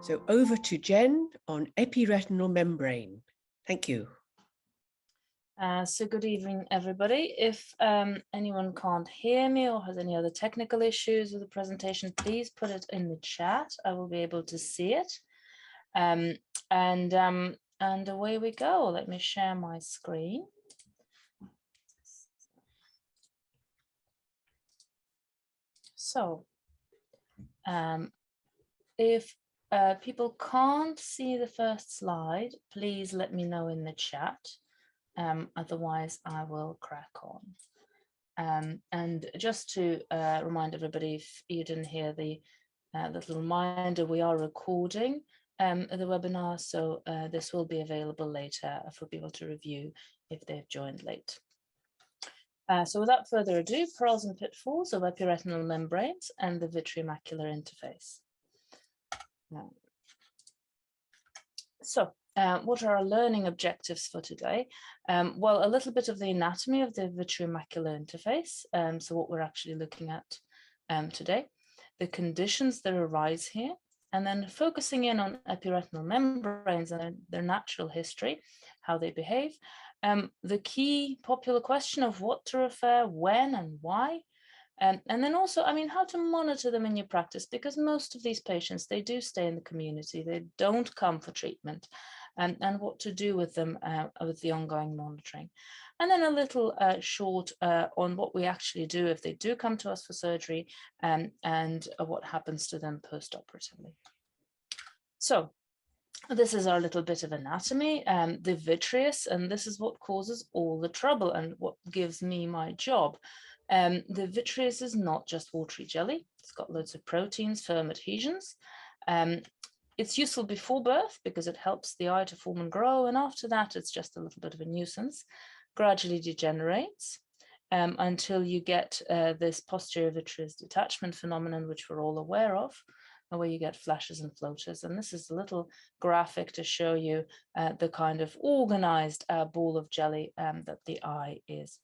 So over to Jen on epiretinal membrane. Thank you. So good evening, everybody. If anyone can't hear me or has any other technical issues with the presentation, please put it in the chat. I will be able to see it. And away we go. Let me share my screen. So if people can't see the first slide, please let me know in the chat. Otherwise, I will crack on. And just to remind everybody, if you didn't hear the little reminder, we are recording the webinar, so this will be available later for people to review if they've joined late. So without further ado, pearls and pitfalls of epiretinal membranes and the Vitreo-Macular interface. What are our learning objectives for today? Well, a little bit of the anatomy of the Vitreo-Macular interface. So what we're actually looking at today, the conditions that arise here, and then focusing in on epiretinal membranes and their natural history, how they behave. The key popular question of what to refer, when and why. And then also, I mean, how to monitor them in your practice, because most of these patients, they do stay in the community, they don't come for treatment, and what to do with them with the ongoing monitoring. And then a little short on what we actually do if they do come to us for surgery and what happens to them post-operatively. So this is our little bit of anatomy, the vitreous, and this is what causes all the trouble and what gives me my job. The vitreous is not just watery jelly. It's got loads of proteins, firm adhesions. It's useful before birth because it helps the eye to form and grow, and after that it's just a little bit of a nuisance. Gradually degenerates until you get this posterior vitreous detachment phenomenon, which we're all aware of, where you get flashes and floaters. And this is a little graphic to show you the kind of organized ball of jelly that the eye is.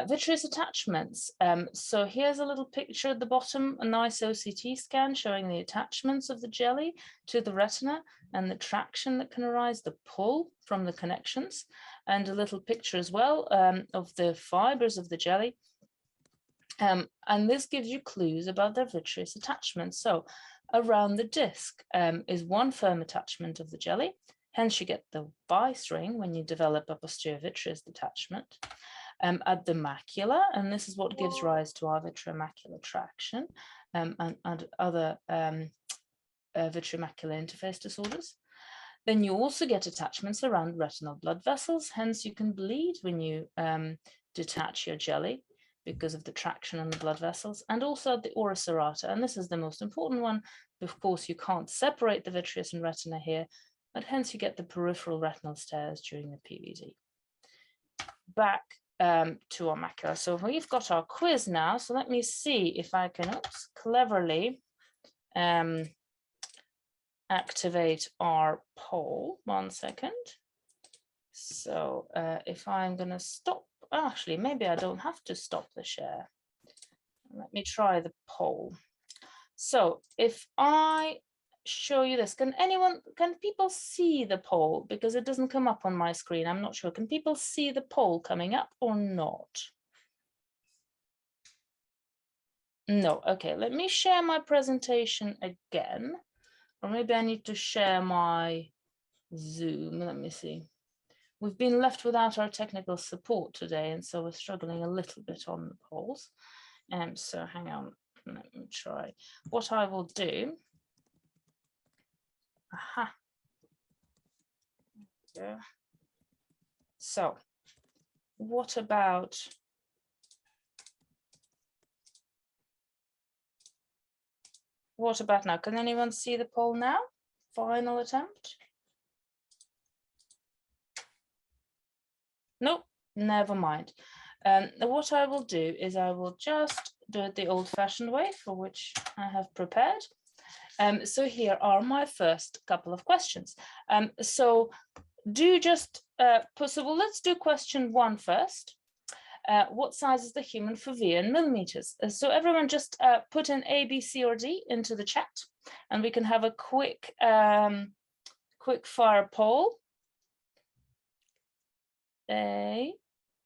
Vitreous attachments. So here's a little picture at the bottom, a nice OCT scan showing the attachments of the jelly to the retina and the traction that can arise, the pull from the connections, and a little picture as well of the fibers of the jelly. And this gives you clues about their vitreous attachment. So around the disc is one firm attachment of the jelly. Hence you get the vice ring when you develop a posterior vitreous detachment. At the macula, and this is what gives rise to our vitreomacular traction and other vitreomacular interface disorders. Then you also get attachments around retinal blood vessels, hence you can bleed when you detach your jelly because of the traction on the blood vessels, and also the ora serrata, and this is the most important one. Of course, you can't separate the vitreous and retina here, but hence you get the peripheral retinal stairs during the PVD. Back to our macula. So we've got our quiz now. So let me see if I can cleverly activate our poll. 1 second. So if I'm going to stop, actually, maybe I don't have to stop the share. Let me try the poll. So if I show you this, can people see the poll? Because it doesn't come up on my screen. I'm not sure. Can people see the poll coming up or not? No. Okay, let me share my presentation again. Or maybe I need to share my Zoom. Let me see. We've been left without our technical support today, and so we're struggling a little bit on the polls. So hang on, let me try. What I will do. Aha. Yeah. So what about now? Can anyone see the poll now? Final attempt? Nope, never mind. What I will do is I will just do it the old-fashioned way, for which I have prepared. So here are my first couple of questions. So do just, well, let's do question 1 first. what size is the human fovea in millimeters? So everyone just put in A, B, C, or D into the chat, and we can have a quick fire poll. A,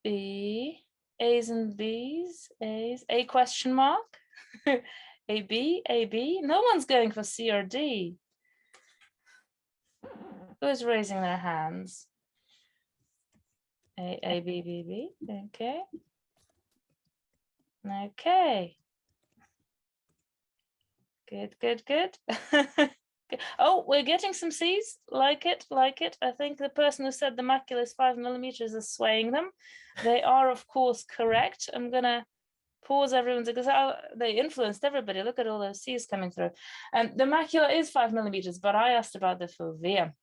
B, A's and B's, A's, A question mark, A, B, A, B. No one's going for C or D. Who's raising their hands? A, B, B, B, okay. Okay. Good, good, good. Oh, we're getting some C's. Like it, like it. I think the person who said the macula is 5 millimeters is swaying them. They are, of course, correct. I'm gonna pause everyone's because they influenced everybody. Look at all those C's coming through. And the macula is 5 millimeters, but I asked about the fovea.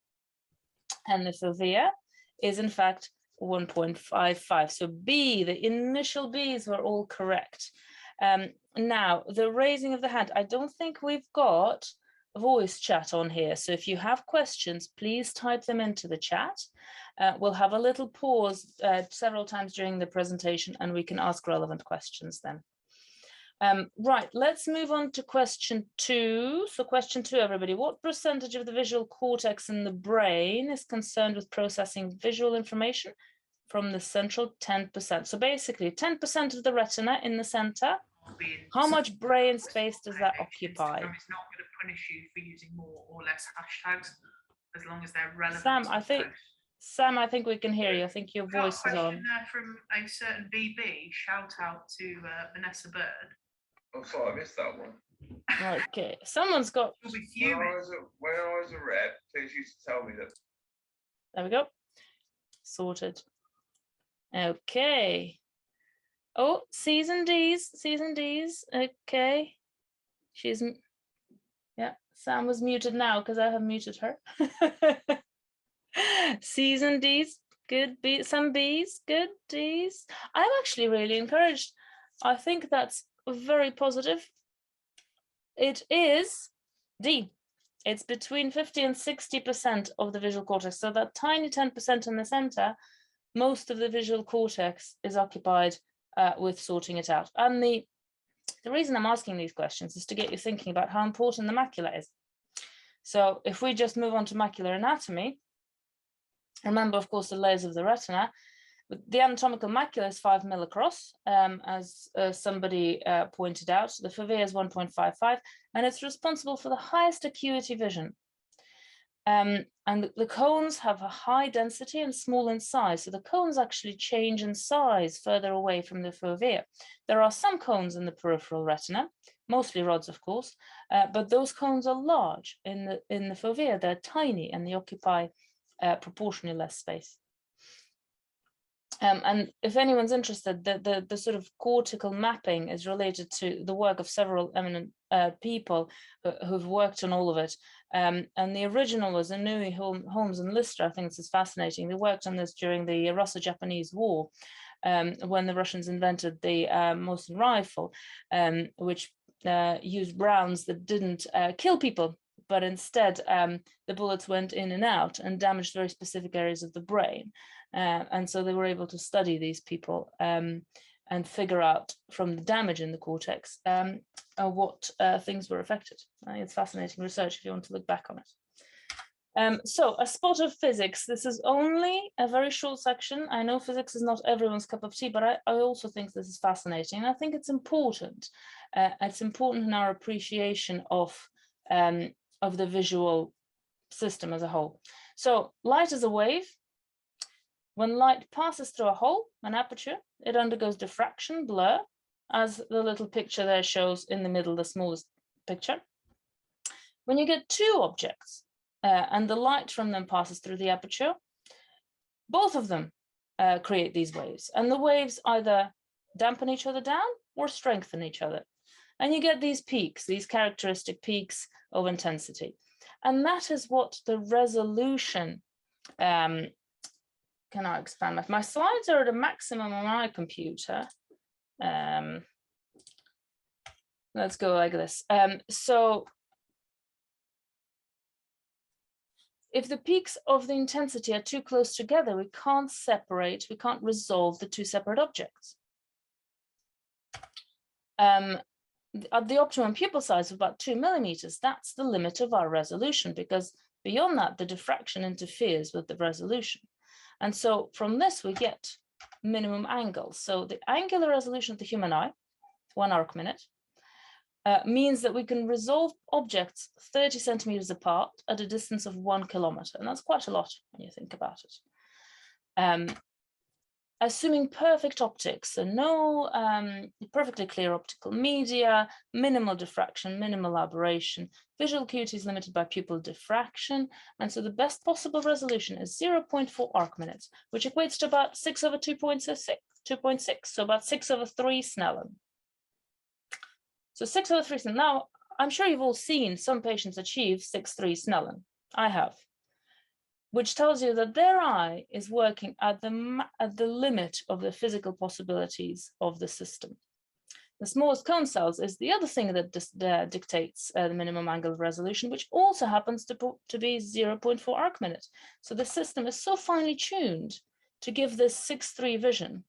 And the fovea is in fact 1.55. So B, the initial B's were all correct. Now, the raising of the hand, I don't think we've got voice chat on here. So if you have questions, please type them into the chat. We'll have a little pause several times during the presentation and we can ask relevant questions then. Right, let's move on to question 2. So question 2, everybody, what percentage of the visual cortex in the brain is concerned with processing visual information from the central 10%? So basically 10% of the retina in the center. How much brain space does that occupy? It's not going to punish you for using more or less hashtags as long as they're relevant. Sam, I think we can hear you. I think your voice is on. There from a certain VB. Shout out to Vanessa Bird. Oh, sorry, I missed that one. Okay, someone's got. When I was a rep, please used to tell me that. There we go. Sorted. Okay. Oh, C's and D's, C's and D's. Okay. She's, yeah, Sam was muted now because I have muted her. C's and D's, good. B, some B's, good. D's. I'm actually really encouraged. I think that's very positive. It is D. It's between 50 and 60% of the visual cortex. So that tiny 10% in the center, most of the visual cortex is occupied with sorting it out. And the reason I'm asking these questions is to get you thinking about how important the macula is. So if we just move on to macular anatomy, remember, of course, the layers of the retina. The anatomical macula is 5 mm across, as somebody pointed out. The fovea is 1.55, and it's responsible for the highest acuity vision. And the cones have a high density and small in size. So the cones actually change in size further away from the fovea. There are some cones in the peripheral retina, mostly rods, of course, but those cones are large. In the fovea, they're tiny and they occupy proportionally less space. And if anyone's interested, the sort of cortical mapping is related to the work of several eminent people who've worked on all of it. And the original was Inouye, Holmes, and Lister. I think this is fascinating. They worked on this during the Russo-Japanese War, when the Russians invented the Mosin rifle, which used rounds that didn't kill people, but instead the bullets went in and out and damaged very specific areas of the brain. And so they were able to study these people and figure out from the damage in the cortex what things were affected. It's fascinating research if you want to look back on it. So a spot of physics. This is only a very short section. I know physics is not everyone's cup of tea, but I also think this is fascinating. And I think it's important. It's important in our appreciation of the visual system as a whole. So light is a wave. When light passes through a hole, an aperture, it undergoes diffraction, blur, as the little picture there shows in the middle, the smallest picture. When you get two objects and the light from them passes through the aperture, both of them create these waves. And the waves either dampen each other down or strengthen each other. And you get these peaks, these characteristic peaks of intensity. And that is what the resolution can I expand my slides are at a maximum on my computer. Let's go like this. So if the peaks of the intensity are too close together, we can't separate, we can't resolve the two separate objects. at the optimum pupil size of about 2 millimeters, that's the limit of our resolution, because beyond that, the diffraction interferes with the resolution. And so from this, we get minimum angles. So the angular resolution of the human eye, 1 arc minute, means that we can resolve objects 30 centimeters apart at a distance of 1 kilometer. And that's quite a lot when you think about it. Assuming perfect optics, so no perfectly clear optical media, minimal diffraction, minimal aberration, visual acuity is limited by pupil diffraction, and so the best possible resolution is 0.4 arc minutes, which equates to about 6 over 2.6, so about 6 over 3 Snellen. So 6 over 3 Snellen. Now, I'm sure you've all seen some patients achieve 6.3 Snellen. I have. Which tells you that their eye is working at the limit of the physical possibilities of the system. The smallest cone cells is the other thing that dictates the minimum angle of resolution, which also happens to be 0.4 arc minute. So the system is so finely tuned to give this 6.3 vision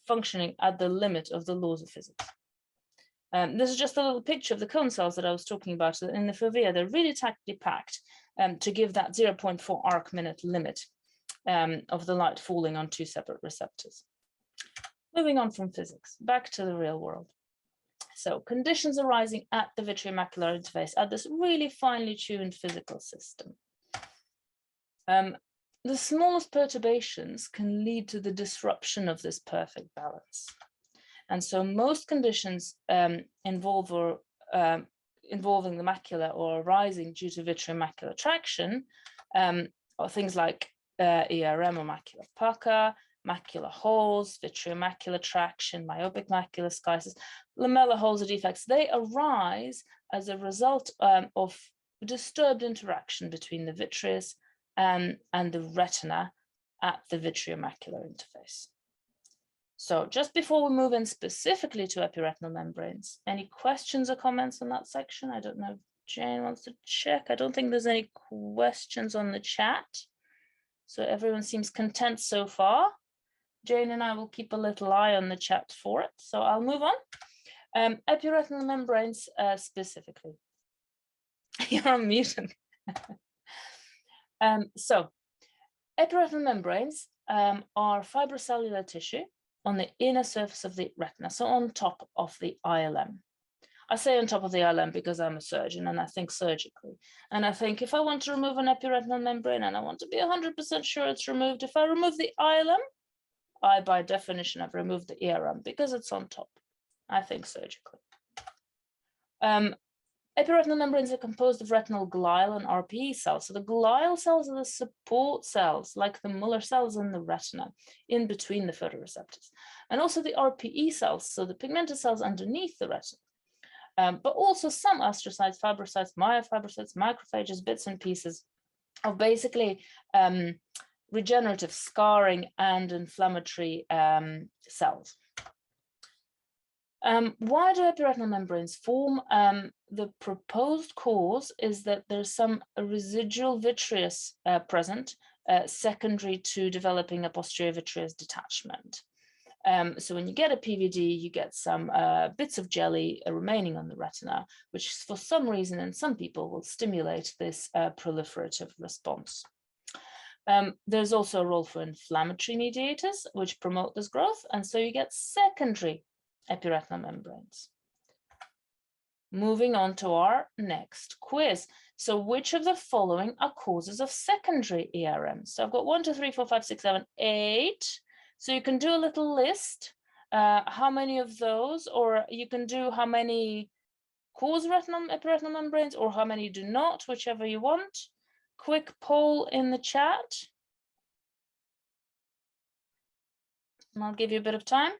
functioning at the limit of the laws of physics. This is just a little picture of the cone cells that I was talking about in the fovea. They're really tightly packed to give that 0.4 arc minute limit of the light falling on 2 separate receptors. Moving on from physics, back to the real world. So conditions arising at the vitreomacular interface at this really finely tuned physical system. The smallest perturbations can lead to the disruption of this perfect balance. And so most conditions involving the macula or arising due to vitreomacular traction are things like ERM or macular pucker, macular holes, vitreomacular traction, myopic macular schisis, lamella holes or defects. They arise as a result of disturbed interaction between the vitreous and the retina at the vitreomacular interface. So just before we move in specifically to epiretinal membranes, any questions or comments on that section? I don't know if Jane wants to check. I don't think there's any questions on the chat. So everyone seems content so far. Jane and I will keep a little eye on the chat for it. So I'll move on. Epiretinal membranes specifically. You're on mute. So epiretinal membranes are fibrocellular tissue on the inner surface of the retina, so on top of the ILM. I say on top of the ILM because I'm a surgeon and I think surgically. And I think if I want to remove an epiretinal membrane and I want to be 100% sure it's removed, if I remove the ILM, I by definition have removed the ERM because it's on top, I think surgically. Epiretinal membranes are composed of retinal glial and RPE cells. So the glial cells are the support cells, like the Muller cells in the retina, in between the photoreceptors. And also the RPE cells, so the pigmented cells underneath the retina. But also some astrocytes, fibrocytes, myofibrocytes, macrophages, bits and pieces of basically regenerative scarring and inflammatory cells. Why do epiretinal membranes form? The proposed cause is that there's some residual vitreous present secondary to developing a posterior vitreous detachment. So when you get a PVD, you get some bits of jelly remaining on the retina, which for some reason in some people will stimulate this proliferative response. There's also a role for inflammatory mediators, which promote this growth, and so you get secondary epiretinal membranes. Moving on to our next quiz. So which of the following are causes of secondary ERM? So I've got 1, 2, 3, 4, 5, 6, 7, 8. So you can do a little list, how many of those, or you can do how many cause epiretinal membranes or how many do not, whichever you want. Quick poll in the chat. And I'll give you a bit of time.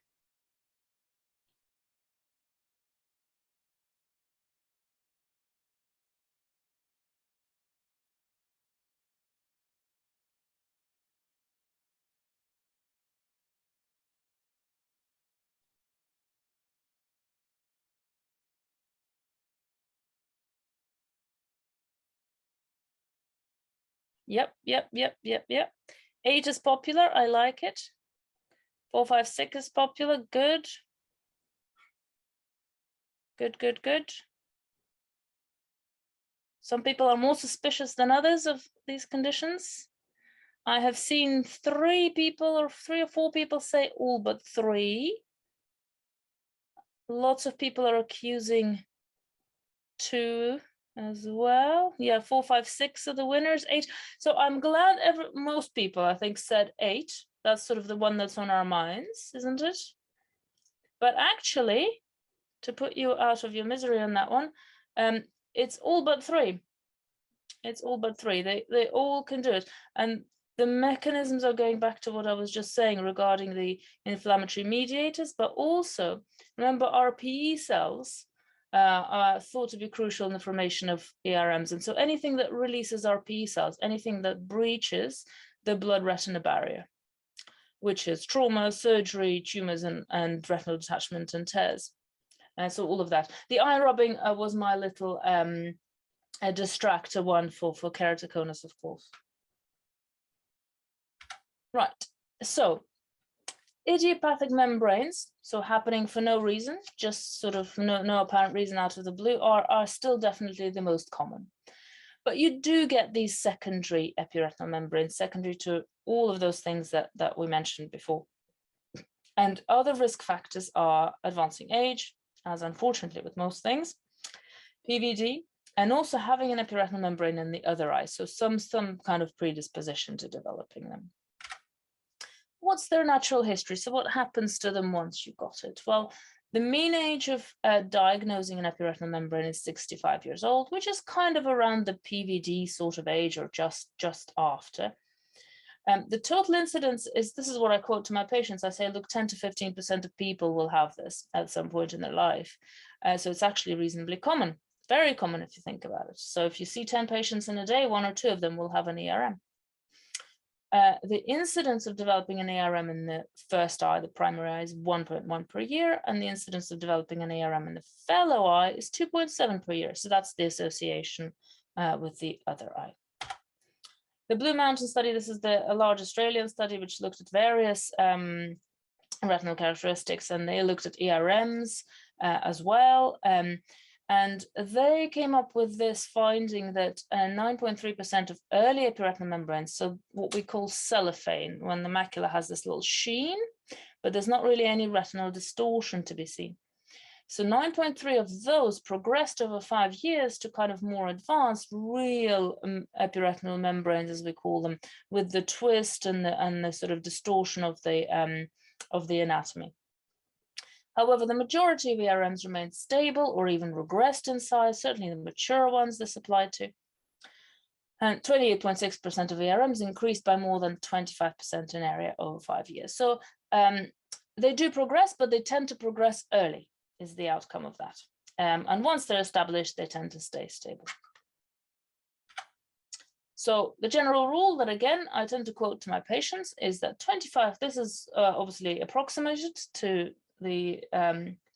Yep. 8 is popular, I like it. 4, 5, 6 is popular, good. Good, good, good. Some people are more suspicious than others of these conditions. I have seen three or four people say all but three. Lots of people are accusing two as well. Yeah, 4, 5, 6 are the winners, 8. So I'm glad most people, I think, said 8. That's sort of the one that's on our minds, isn't it? But actually, to put you out of your misery on that one, it's all but 3. It's all but 3. They all can do it. And the mechanisms are going back to what I was just saying regarding the inflammatory mediators, but also remember RPE cells are thought to be crucial in the formation of ARMs. And so anything that releases RPE cells, anything that breaches the blood-retina barrier, which is trauma, surgery, tumors, and retinal detachment and tears. And so all of that. The eye rubbing was my little a distractor one for keratoconus, of course. Right, so idiopathic membranes, so happening for no reason, just sort of no apparent reason out of the blue, are still definitely the most common. But you do get these secondary epiretinal membranes, secondary to all of those things that we mentioned before. And other risk factors are advancing age, as unfortunately with most things, PVD, and also having an epiretinal membrane in the other eye, so some kind of predisposition to developing them. What's their natural history? So what happens to them once you got it? Well, the mean age of diagnosing an epiretinal membrane is 65 years old, which is kind of around the PVD sort of age or just after. The total incidence is, this is what I quote to my patients. I say, look, 10 to 15% of people will have this at some point in their life. So it's actually reasonably common, very common if you think about it. So if you see 10 patients in a day, 1 or 2 of them will have an ERM. The incidence of developing an ARM in the first eye, the primary eye, is 1.1 per year, and the incidence of developing an ARM in the fellow eye is 2.7 per year. So that's the association with the other eye. The Blue Mountain study, this is a large Australian study which looked at various retinal characteristics, and they looked at ERMs as well. And they came up with this finding that 9.3% of early epiretinal membranes, so what we call cellophane, when the macula has this little sheen, but there's not really any retinal distortion to be seen. So 9.3 of those progressed over 5 years to kind of more advanced, real epiretinal membranes, as we call them, with the twist and the sort of distortion of the anatomy. However, the majority of ERMs remained stable or even regressed in size, certainly the mature ones this applied to. And 28.6% of ERMs increased by more than 25% in area over 5 years. So they do progress, but they tend to progress early, is the outcome of that. And once they're established, they tend to stay stable. So the general rule that, again, I tend to quote to my patients is that 25, this is obviously approximated to the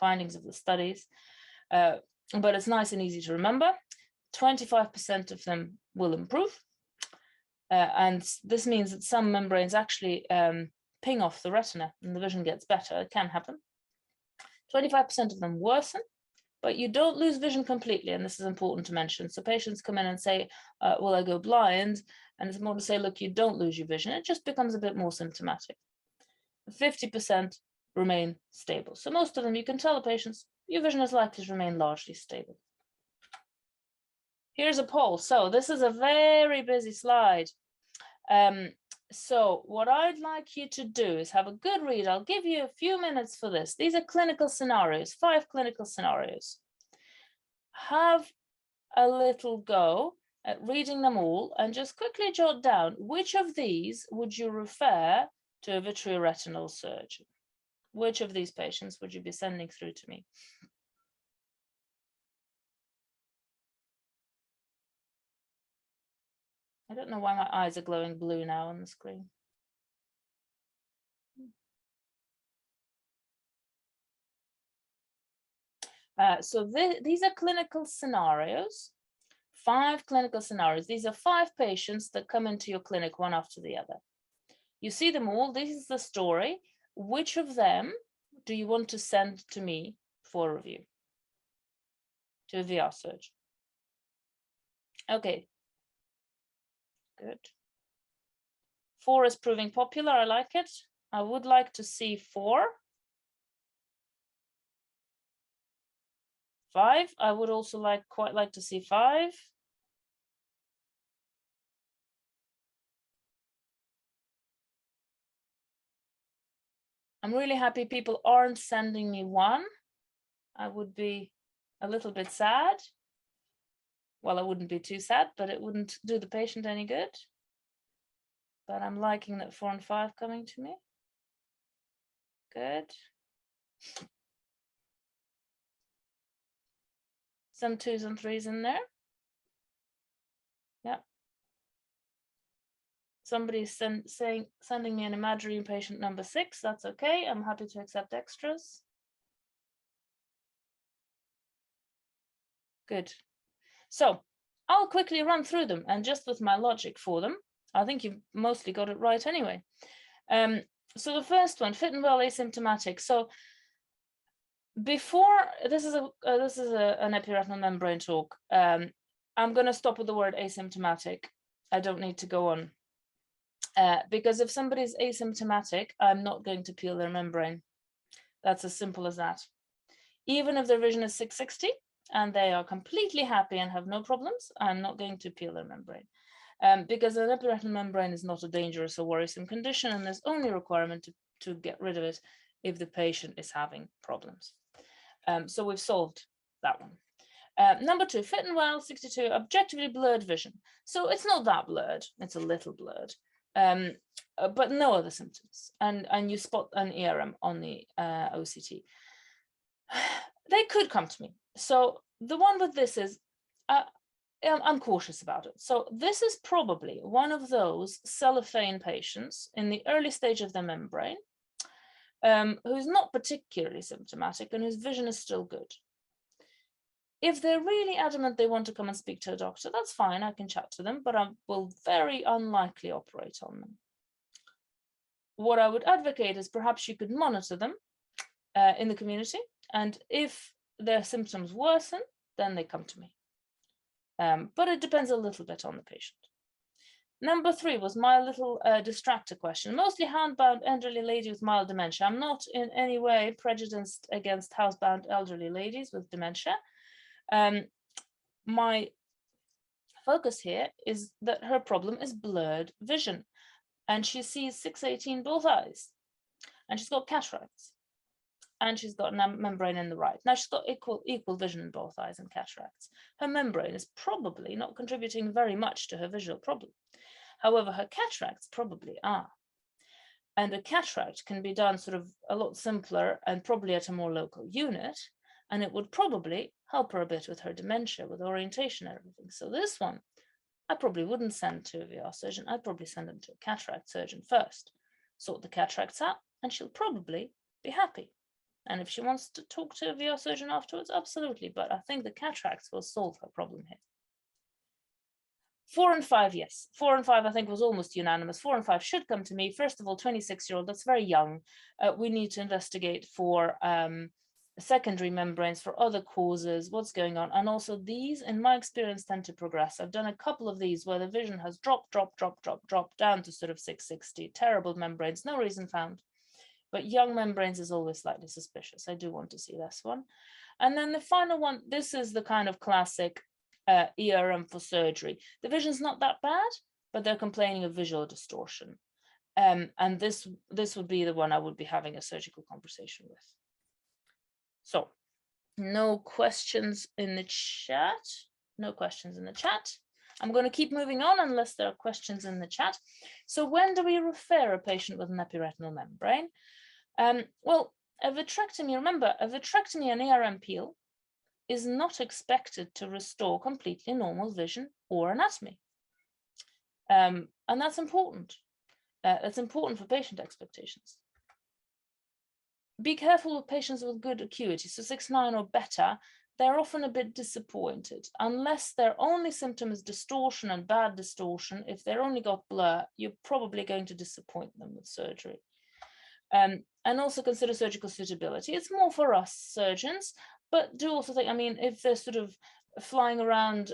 findings of the studies, but it's nice and easy to remember. 25% of them will improve. And this means that some membranes actually ping off the retina and the vision gets better. It can happen. 25% of them worsen, but you don't lose vision completely. And this is important to mention. So patients come in and say, well, I go blind. And it's more to say, look, you don't lose your vision. It just becomes a bit more symptomatic. 50% remain stable. So most of them, you can tell the patients, your vision is likely to remain largely stable. Here's a poll. So this is a very busy slide. So what I'd like you to do is have a good read. I'll give you a few minutes for this. These are clinical scenarios, 5 clinical scenarios. Have a little go at reading them all and just quickly jot down which of these would you refer to a vitreoretinal surgeon? Which of these patients would you be sending through to me? I don't know why my eyes are glowing blue now on the screen. So these are clinical scenarios, 5 clinical scenarios. These are 5 patients that come into your clinic one after the other. You see them all. This is the story. Which of them do you want to send to me for review? to a VR surgeon. Okay, good. 4 is proving popular, I like it. I would like to see 4. 5, I would also quite like to see 5. I'm really happy people aren't sending me 1. I would be a little bit sad. Well, I wouldn't be too sad, but it wouldn't do the patient any good. But I'm liking that 4 and 5 coming to me. Good. Some 2s and 3s in there. Yeah. Somebody's sending me an imaginary patient number 6. That's okay. I'm happy to accept extras. Good. So I'll quickly run through them, and just with my logic for them, I think you've mostly got it right anyway. So the first one, fit and well asymptomatic. So before this is an epiretinal membrane talk. I'm going to stop with the word asymptomatic. I don't need to go on because if somebody's asymptomatic, I'm not going to peel their membrane. That's as simple as that. Even if their vision is 660 and they are completely happy and have no problems, I'm not going to peel their membrane. Because an epiretinal membrane is not a dangerous or worrisome condition, and there's only a requirement to get rid of it if the patient is having problems. So we've solved that one. Number 2, fit and well, 62, objectively blurred vision. So it's not that blurred, it's a little blurred, but no other symptoms. And you spot an ERM on the OCT. They could come to me. So the one with this is, I'm cautious about it. So this is probably one of those cellophane patients in the early stage of the membrane who's not particularly symptomatic and whose vision is still good. If they're really adamant they want to come and speak to a doctor, that's fine, I can chat to them, but I will very unlikely operate on them. What I would advocate is perhaps you could monitor them in the community, and if their symptoms worsen, then they come to me. But it depends a little bit on the patient. Number 3 was my little distractor question. Mostly housebound elderly lady with mild dementia. I'm not in any way prejudiced against housebound elderly ladies with dementia. My focus here is that her problem is blurred vision, and she sees 618 both eyes, and she's got cataracts, and she's got a membrane in the right. Now she's got equal vision in both eyes and cataracts. Her membrane is probably not contributing very much to her visual problem. However, her cataracts probably are. And a cataract can be done sort of a lot simpler and probably at a more local unit, and it would probably help her a bit with her dementia, with orientation and everything. So this one, I probably wouldn't send to a VR surgeon. I'd probably send them to a cataract surgeon first, sort the cataracts out, and she'll probably be happy. And if she wants to talk to a VR surgeon afterwards, absolutely. But I think the cataracts will solve her problem here. 4 and 5, yes. 4 and 5, I think, was almost unanimous. 4 and 5 should come to me. First of all, 26-year-old, that's very young. We need to investigate for secondary membranes, for other causes, what's going on. And also these, in my experience, tend to progress. I've done a couple of these where the vision has dropped down to sort of 660. Terrible membranes, no reason found. But young membranes is always slightly suspicious. I do want to see this one. And then the final one, this is the kind of classic ERM for surgery. The vision's not that bad, but they're complaining of visual distortion. And this would be the one I would be having a surgical conversation with. So, no questions in the chat. No questions in the chat. I'm going to keep moving on unless there are questions in the chat. So when do we refer a patient with an epiretinal membrane? Well, a vitrectomy, remember, a vitrectomy and ERM peel is not expected to restore completely normal vision or anatomy. And that's important. That's important for patient expectations. Be careful with patients with good acuity, so 6/9 or better. They're often a bit disappointed unless their only symptom is distortion and bad distortion. If they're only got blur, you're probably going to disappoint them with surgery. And also consider surgical suitability. It's more for us surgeons. but do also think, I mean, if they're sort of flying around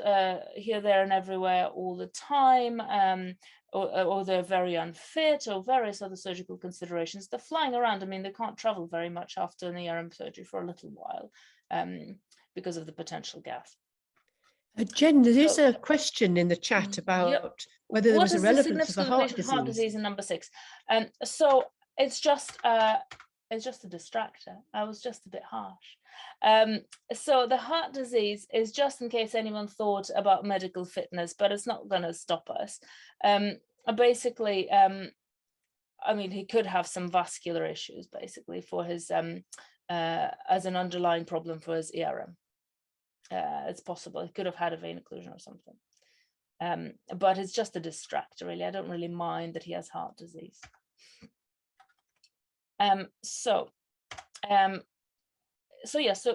here, there, and everywhere all the time, or they're very unfit, or various other surgical considerations, they're flying around. I mean, they can't travel very much after an ERM surgery for a little while because of the potential gas. Jen, there is So- a question in the chat about Yep. whether there What was a is the relevance of significance the of heart patient heart disease. disease in number 6? So it's just a distractor. I was just a bit harsh. So the heart disease is just in case anyone thought about medical fitness, but it's not going to stop us. Basically, I mean, he could have some vascular issues, basically, for his as an underlying problem for his ERM. It's possible he could have had a vein occlusion or something. But it's just a distractor, really. I don't really mind that he has heart disease. So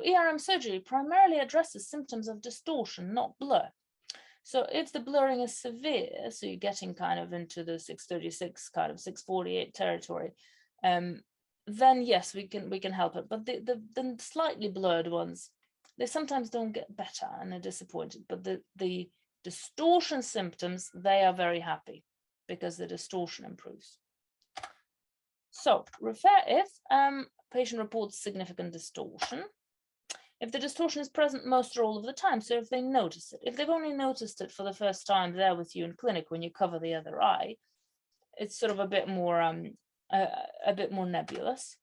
ERM surgery primarily addresses symptoms of distortion, not blur. So if the blurring is severe, so you're getting kind of into the 636, kind of 648 territory, then yes, we can help it. But the slightly blurred ones, they sometimes don't get better and they're disappointed. But the distortion symptoms, they are very happy because the distortion improves. So refer if patient reports significant distortion. If the distortion is present most or all of the time, so if they notice it, if they've only noticed it for the first time there with you in clinic when you cover the other eye, it's sort of a bit more nebulous.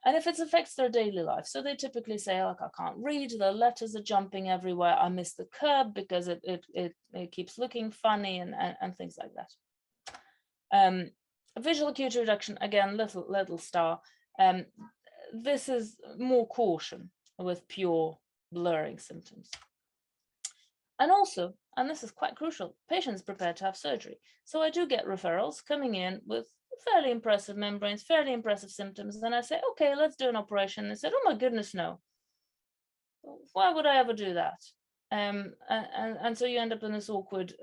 And if it affects their daily life, so they typically say, like, I can't read, the letters are jumping everywhere, I miss the curb because it keeps looking funny, and things like that. Visual acuity reduction, again, little star. This is more caution with pure blurring symptoms. And also, and this is quite crucial, patients prepared to have surgery. So I do get referrals coming in with fairly impressive membranes, fairly impressive symptoms. And I say, okay, let's do an operation. And they said, oh my goodness, no. Why would I ever do that? And so you end up in this awkward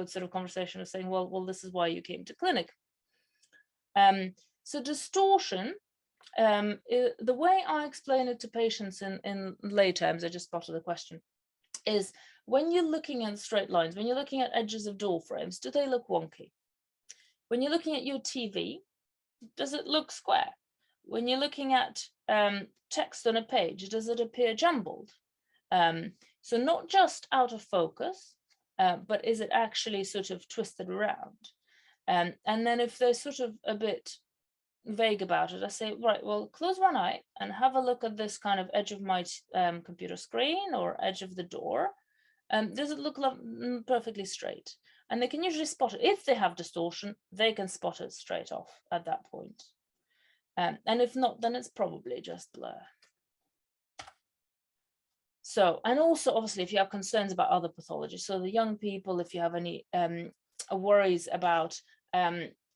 sort of conversation of saying, well, this is why you came to clinic. So distortion, the way I explain it to patients in lay terms, I just spotted a question, is when you're looking at straight lines, when you're looking at edges of door frames, do they look wonky? When you're looking at your TV, does it look square? When you're looking at text on a page, does it appear jumbled? So not just out of focus, but is it actually sort of twisted around? And then if they're sort of a bit vague about it, I say, right, well, close one eye and have a look at this kind of edge of my computer screen or edge of the door. Does it look perfectly straight? And they can usually spot it. If they have distortion, they can spot it straight off at that point. And if not, then it's probably just blur. So, and also, obviously, if you have concerns about other pathologies, so the young people, if you have any worries about,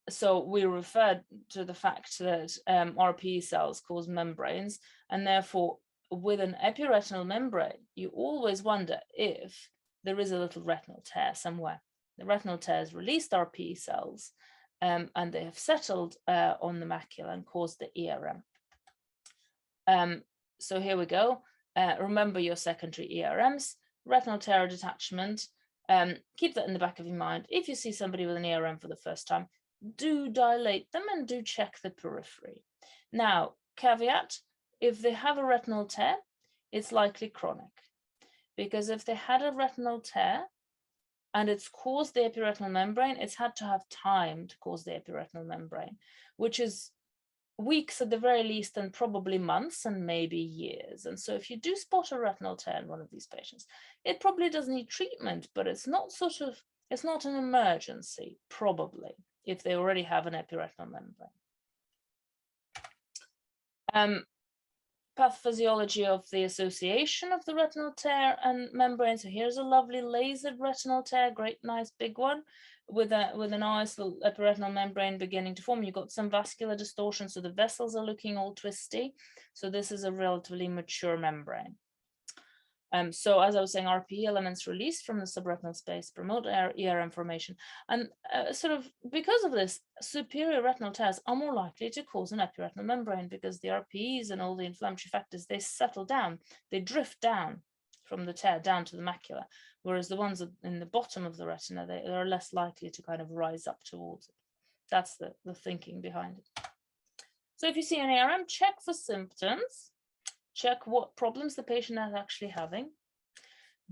so we referred to the fact that RPE cells cause membranes, and therefore, with an epiretinal membrane, you always wonder if there is a little retinal tear somewhere. The retinal tears released RPE cells, and they have settled on the macula and caused the ERM. So here we go. Remember your secondary ERMs, retinal tear or detachment. Keep that in the back of your mind. If you see somebody with an ERM for the first time, do dilate them and do check the periphery. Now, caveat, if they have a retinal tear, it's likely chronic. Because if they had a retinal tear and it's caused the epiretinal membrane, it's had to have time to cause the epiretinal membrane, which is weeks at the very least, and probably months and maybe years. And so if you do spot a retinal tear in one of these patients, it probably does need treatment, but it's not an emergency, probably, if they already have an epiretinal membrane. Pathophysiology of the association of the retinal tear and membrane. So here's a lovely lasered retinal tear, great, nice big one, with a nice little epiretinal membrane beginning to form. You've got some vascular distortion, so the vessels are looking all twisty. So this is a relatively mature membrane. So as I was saying, RPE elements released from the subretinal space promote ERM formation. And sort of because of this, superior retinal tears are more likely to cause an epiretinal membrane because the RPEs and all the inflammatory factors, they settle down, they drift down from the tear down to the macula, whereas the ones in the bottom of the retina, they are less likely to kind of rise up towards it. That's the thinking behind it. So if you see an ARM, check for symptoms, check what problems the patient is actually having.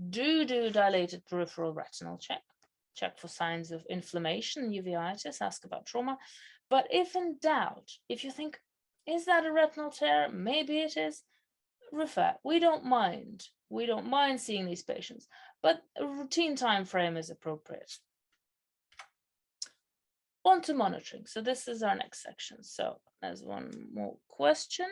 Do dilated peripheral retinal check. Check for signs of inflammation, uveitis, ask about trauma. But if in doubt, if you think, is that a retinal tear? Maybe it is, refer. We don't mind. We don't mind seeing these patients, but a routine time frame is appropriate. On to monitoring. So this is our next section. So there's one more question.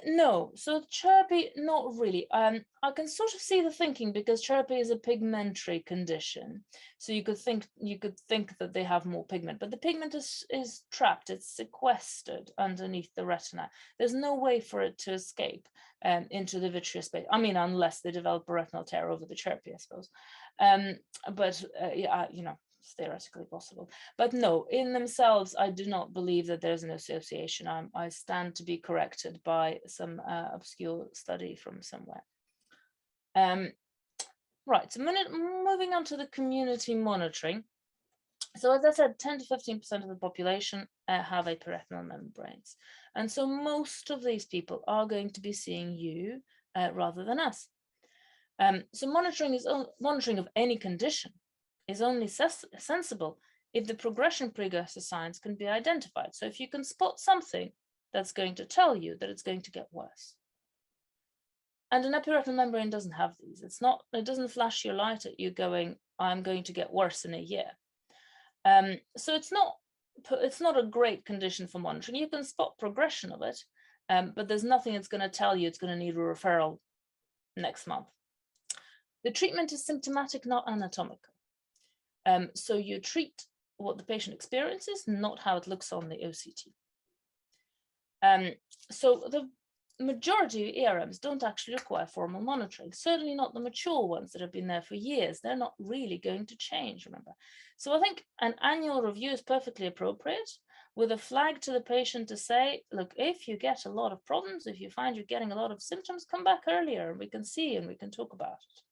No, so Chairperson, not really. I can sort of see the thinking because Chairperson is a pigmentary condition. So you could think that they have more pigment, but the pigment is trapped, it's sequestered underneath the retina. There's no way for it to escape into the vitreous space. I mean, unless they develop a retinal tear over the Chairperson, I suppose. Yeah, you know, it's theoretically possible, but no, in themselves, I do not believe that there's an association. I stand to be corrected by some obscure study from somewhere. Right, so moving on to the community monitoring. So as I said, 10 to 15% of the population have epiretinal membranes. And so most of these people are going to be seeing you rather than us. So monitoring of any condition is only sensible if the progression precursor signs can be identified. So if you can spot something that's going to tell you that it's going to get worse. And an epiretinal membrane doesn't have these. It doesn't flash your light at you going, I'm going to get worse in a year. So it's not a great condition for monitoring. You can spot progression of it, but there's nothing that's going to tell you it's going to need a referral next month. The treatment is symptomatic, not anatomical. So you treat what the patient experiences, not how it looks on the OCT. So the majority of ERMs don't actually require formal monitoring, certainly not the mature ones that have been there for years. They're not really going to change, remember. So I think an annual review is perfectly appropriate with a flag to the patient to say, look, if you get a lot of problems, if you find you're getting a lot of symptoms, come back earlier and we can see and we can talk about it.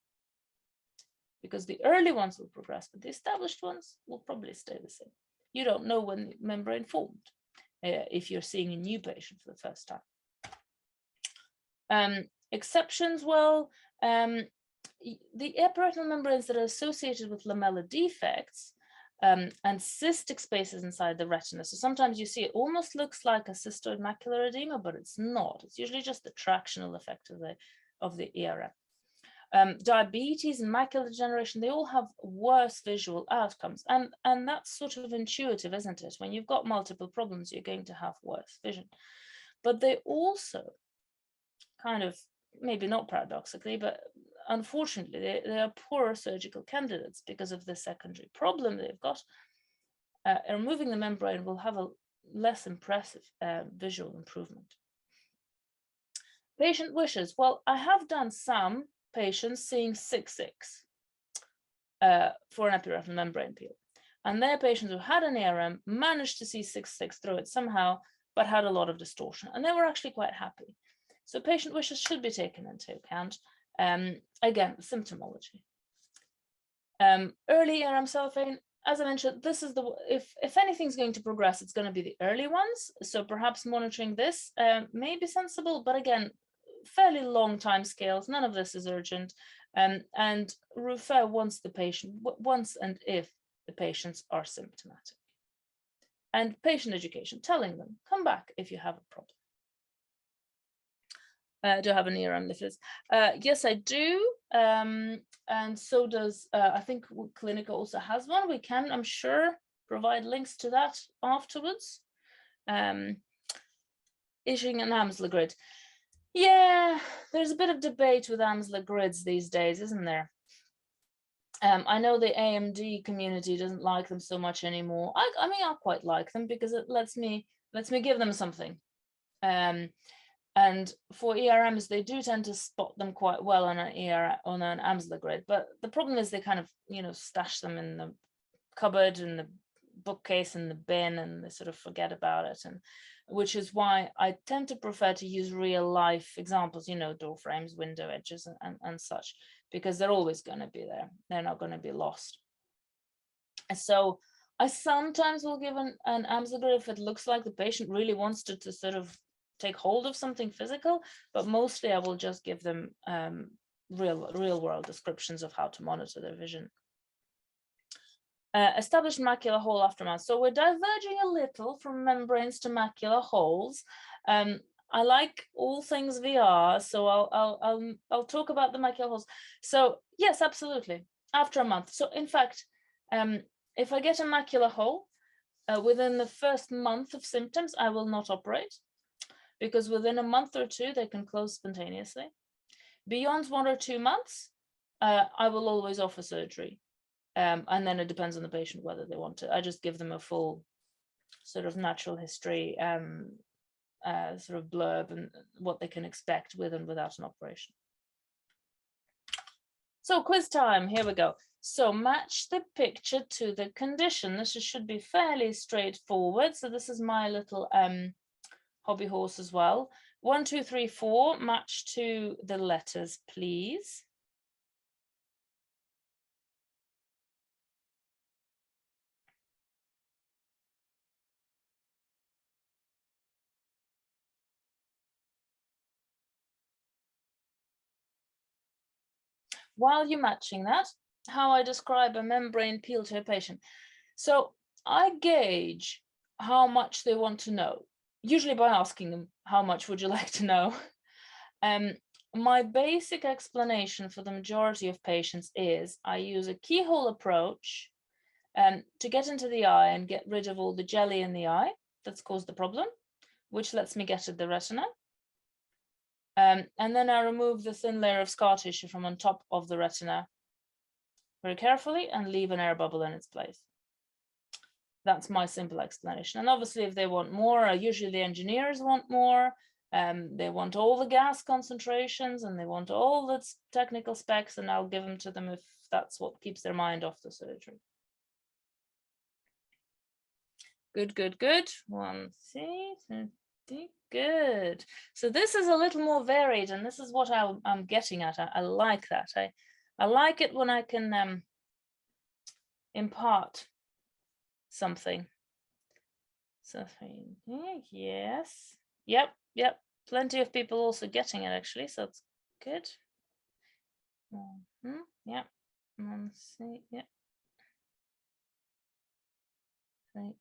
Because the early ones will progress, but the established ones will probably stay the same. You don't know when the membrane formed if you're seeing a new patient for the first time. Exceptions, well, the epiretinal membranes that are associated with lamella defects and cystic spaces inside the retina. So sometimes you see it almost looks like a cystoid macular edema, but it's not. It's usually just the tractional effect of the ERM. Diabetes and macular degeneration, they all have worse visual outcomes. And that's sort of intuitive, isn't it? When you've got multiple problems, you're going to have worse vision. But they also kind of, maybe not paradoxically, but unfortunately, they are poorer surgical candidates because of the secondary problem they've got. Removing the membrane will have a less impressive visual improvement. Patient wishes. Well, I have done some patients seeing 6/6 for an epiretinal membrane peel. And their patients who had an ARM managed to see 6/6 through it somehow, but had a lot of distortion. And they were actually quite happy. So patient wishes should be taken into account. Again, symptomology. Early ARM cellophane, as I mentioned, this is if anything's going to progress, it's going to be the early ones. So perhaps monitoring this may be sensible, but again, fairly long time scales. None of this is urgent, and refer once and if the patients are symptomatic. And patient education, telling them, come back if you have a problem. Do I have an ERM leaflets? Yes, I do. And so does, I think Clinica also has one. We can, I'm sure, provide links to that afterwards. Issuing an Amsler grid. Yeah, there's a bit of debate with Amsler grids these days, isn't there? I know the AMD community doesn't like them so much anymore. I mean, I quite like them because it lets me give them something. And for ERMs, they do tend to spot them quite well on an Amsler grid. But the problem is they kind of, stash them in the cupboard, in the bookcase, in the bin, and they sort of forget about it. And which is why I tend to prefer to use real life examples, door frames, window edges, and such, because they're always going to be there. They're not going to be lost. And so I sometimes will give an Amsler grid if it looks like the patient really wants to sort of take hold of something physical, but mostly I will just give them real world descriptions of how to monitor their vision. Established macular hole aftermath. So we're diverging a little from membranes to macular holes. I like all things VR, so I'll talk about the macular holes. So yes, absolutely, after a month. So in fact, if I get a macular hole within the first month of symptoms, I will not operate, because within a month or two, they can close spontaneously. Beyond 1 or 2 months, I will always offer surgery. And then it depends on the patient whether they want to. I just give them a full sort of natural history sort of blurb and what they can expect with and without an operation. So quiz time, here we go. So match the picture to the condition. This should be fairly straightforward. So this is my little hobby horse as well. 1, 2, 3, 4, match to the letters, please. While you're matching that, how I describe a membrane peel to a patient. So I gauge how much they want to know, usually by asking them, how much would you like to know? My basic explanation for the majority of patients is I use a keyhole approach to get into the eye and get rid of all the jelly in the eye that's caused the problem, which lets me get at the retina. And then I remove the thin layer of scar tissue from on top of the retina very carefully and leave an air bubble in its place. That's my simple explanation. And obviously, if they want more, usually the engineers want more. They want all the gas concentrations and they want all the technical specs, and I'll give them to them if that's what keeps their mind off the surgery. Good, good, good. 1, 2, good. So this is a little more varied, and this is what I'm getting at. I like that. I like it when I can impart something. Something. Yes. Yep. Plenty of people also getting it, actually, so it's good. Yeah. 1, 2, yeah. 3,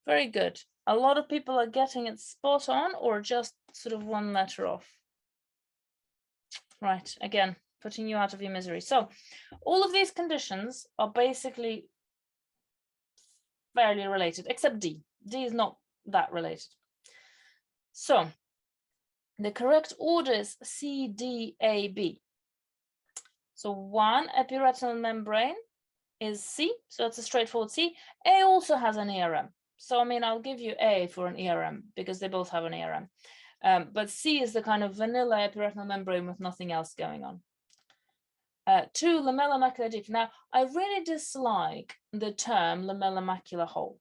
Very good. A lot of people are getting it spot on or just sort of 1 letter off. Right, again, putting you out of your misery. So all of these conditions are basically fairly related, except D. D is not that related. So the correct order is C, D, A, B. So 1, epiretinal membrane is C, so it's a straightforward C. A also has an ERM. So, I mean, I'll give you A for an ERM because they both have an ERM. But C is the kind of vanilla epiretinal membrane with nothing else going on. 2, lamella macular deep. Now, I really dislike the term lamella macular hole,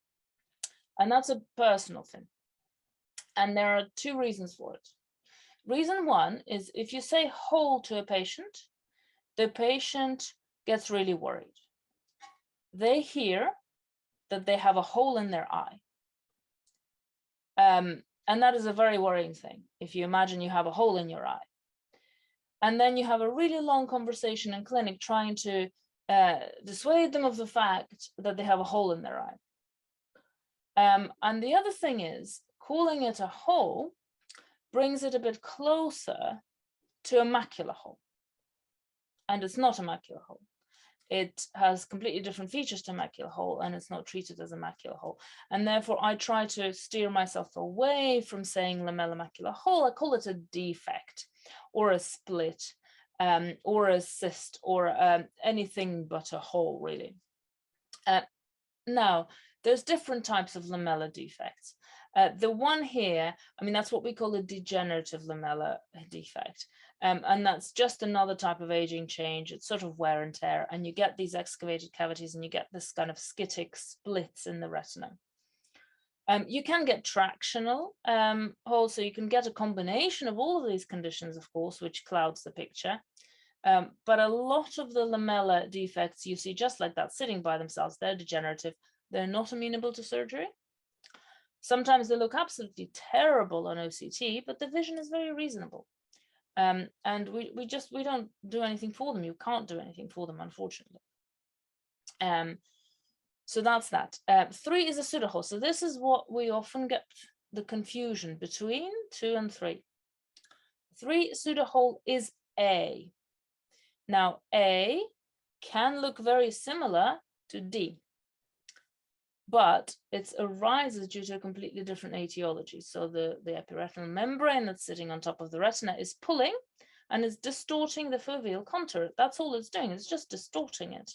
and that's a personal thing. And there are 2 reasons for it. Reason 1 is if you say hole to a patient, the patient gets really worried. They hear that they have a hole in their eye. And that is a very worrying thing. If you imagine you have a hole in your eye, and then you have a really long conversation in clinic trying to dissuade them of the fact that they have a hole in their eye. And the other thing is, calling it a hole brings it a bit closer to a macular hole. and it's not a macular hole. It has completely different features to a macular hole, and it's not treated as a macular hole. And therefore, I try to steer myself away from saying lamella macular hole. I call it a defect or a split or a cyst or anything but a hole, really. Now, there's different types of lamella defects. The one here, I mean, that's what we call a degenerative lamella defect. And that's just another type of aging change. It's sort of wear and tear, and you get these excavated cavities and you get this kind of schitic splits in the retina. You can get tractional holes, so you can get a combination of all of these conditions, of course, which clouds the picture. But a lot of the lamella defects you see just like that, sitting by themselves, they're degenerative. They're not amenable to surgery. Sometimes they look absolutely terrible on OCT, but the vision is very reasonable. And we don't do anything for them. You can't do anything for them, unfortunately. So that's that. 3 is a pseudohole. So this is what we often get the confusion between 2 and 3. 3 pseudohole is A. Now, A can look very similar to D, but it arises due to a completely different etiology. So the epiretinal membrane that's sitting on top of the retina is pulling and is distorting the foveal contour. That's all it's doing. It's just distorting it.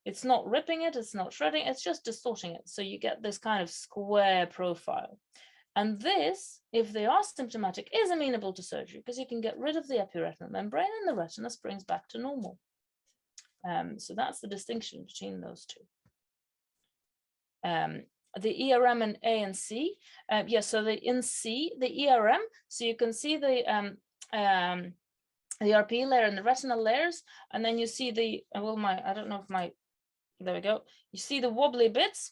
It's not ripping it. It's not shredding. It's just distorting it. So you get this kind of square profile. And this, if they are symptomatic, is amenable to surgery because you can get rid of the epiretinal membrane and the retina springs back to normal. So that's the distinction between those two. The ERM in A and C, yes, so in C, the ERM, so you can see the RP layer and the retinal layers, and then you see the, well, I don't know if there we go. You see the wobbly bits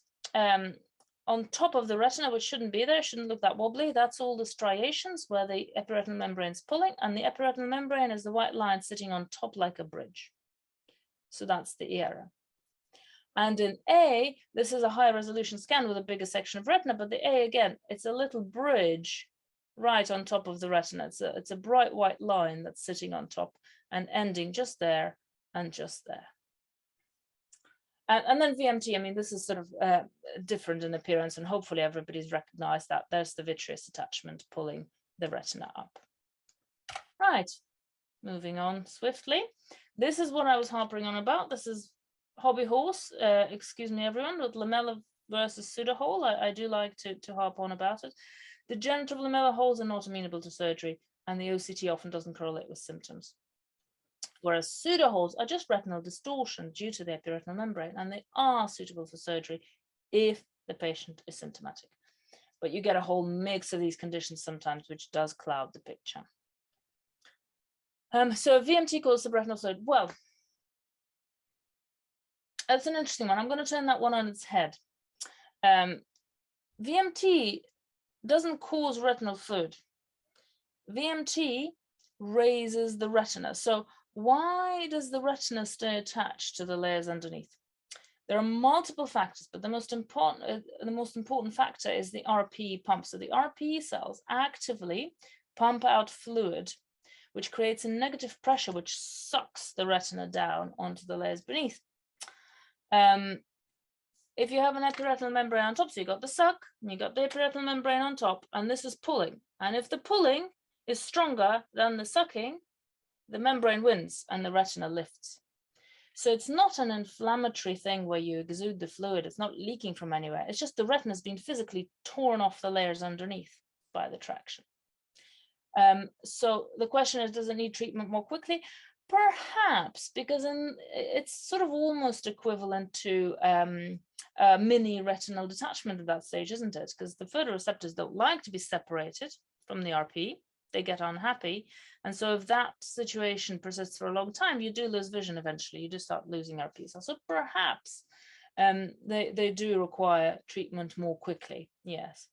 on top of the retina, which shouldn't be there, shouldn't look that wobbly. That's all the striations where the epiretinal membrane is pulling, and the epiretinal membrane is the white line sitting on top like a bridge. So that's the ERM. And in A, this is a high resolution scan with a bigger section of retina, but the A, again, it's a little bridge right on top of the retina. It's a bright white line that's sitting on top and ending just there and just there. And then VMT, I mean, this is sort of different in appearance, and hopefully everybody's recognized that. There's the vitreous attachment pulling the retina up. Right, moving on swiftly. This is what I was harping on about. This is hobby horse, excuse me everyone, with lamella versus pseudohole. I do like to harp on about it. The degenerative lamella holes are not amenable to surgery, and the OCT often doesn't correlate with symptoms. Whereas pseudoholes are just retinal distortion due to the epiretinal membrane, and they are suitable for surgery if the patient is symptomatic. But you get a whole mix of these conditions sometimes, which does cloud the picture. So VMT causes subretinal fluid. Well, that's an interesting one. I'm going to turn that one on its head. VMT doesn't cause retinal fluid. VMT raises the retina. So why does the retina stay attached to the layers underneath? There are multiple factors, but the most important factor is the RPE pump. So the RPE cells actively pump out fluid, which creates a negative pressure, which sucks the retina down onto the layers beneath. If you have an epiretinal membrane on top, so you got the suck, and you got the epiretinal membrane on top, and this is pulling. And if the pulling is stronger than the sucking, the membrane wins and the retina lifts. So it's not an inflammatory thing where you exude the fluid. It's not leaking from anywhere. It's just the retina's been physically torn off the layers underneath by the traction. So the question is, does it need treatment more quickly? Perhaps, because it's sort of almost equivalent to mini retinal detachment at that stage, isn't it? Because the photoreceptors don't like to be separated from the RP. They get unhappy. And so if that situation persists for a long time, you do lose vision eventually. You do start losing RP cells. So perhaps they do require treatment more quickly, yes.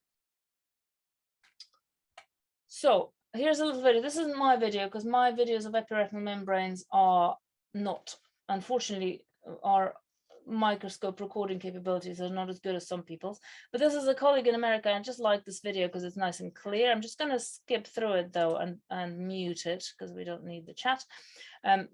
So here's a little video. This isn't my video because my videos of epiretinal membranes are not, unfortunately, are microscope recording capabilities are not as good as some people's, but this is a colleague in America. I just like this video because it's nice and clear. I'm just going to skip through it though and mute it because we don't need the chat.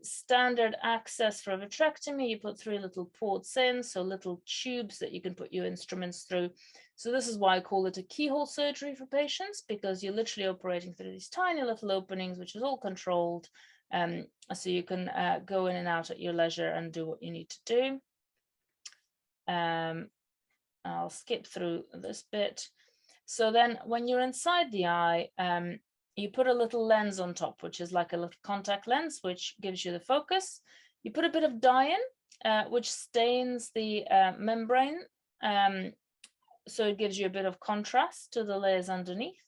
Standard access for a vitrectomy, you put 3 little ports in, so little tubes that you can put your instruments through. So this is why I call it a keyhole surgery for patients, because you're literally operating through these tiny little openings, which is all controlled. So you can go in and out at your leisure and do what you need to do. I'll skip through this bit. So then when you're inside the eye, you put a little lens on top, which is like a little contact lens, which gives you the focus. You put a bit of dye in, which stains the membrane. So it gives you a bit of contrast to the layers underneath.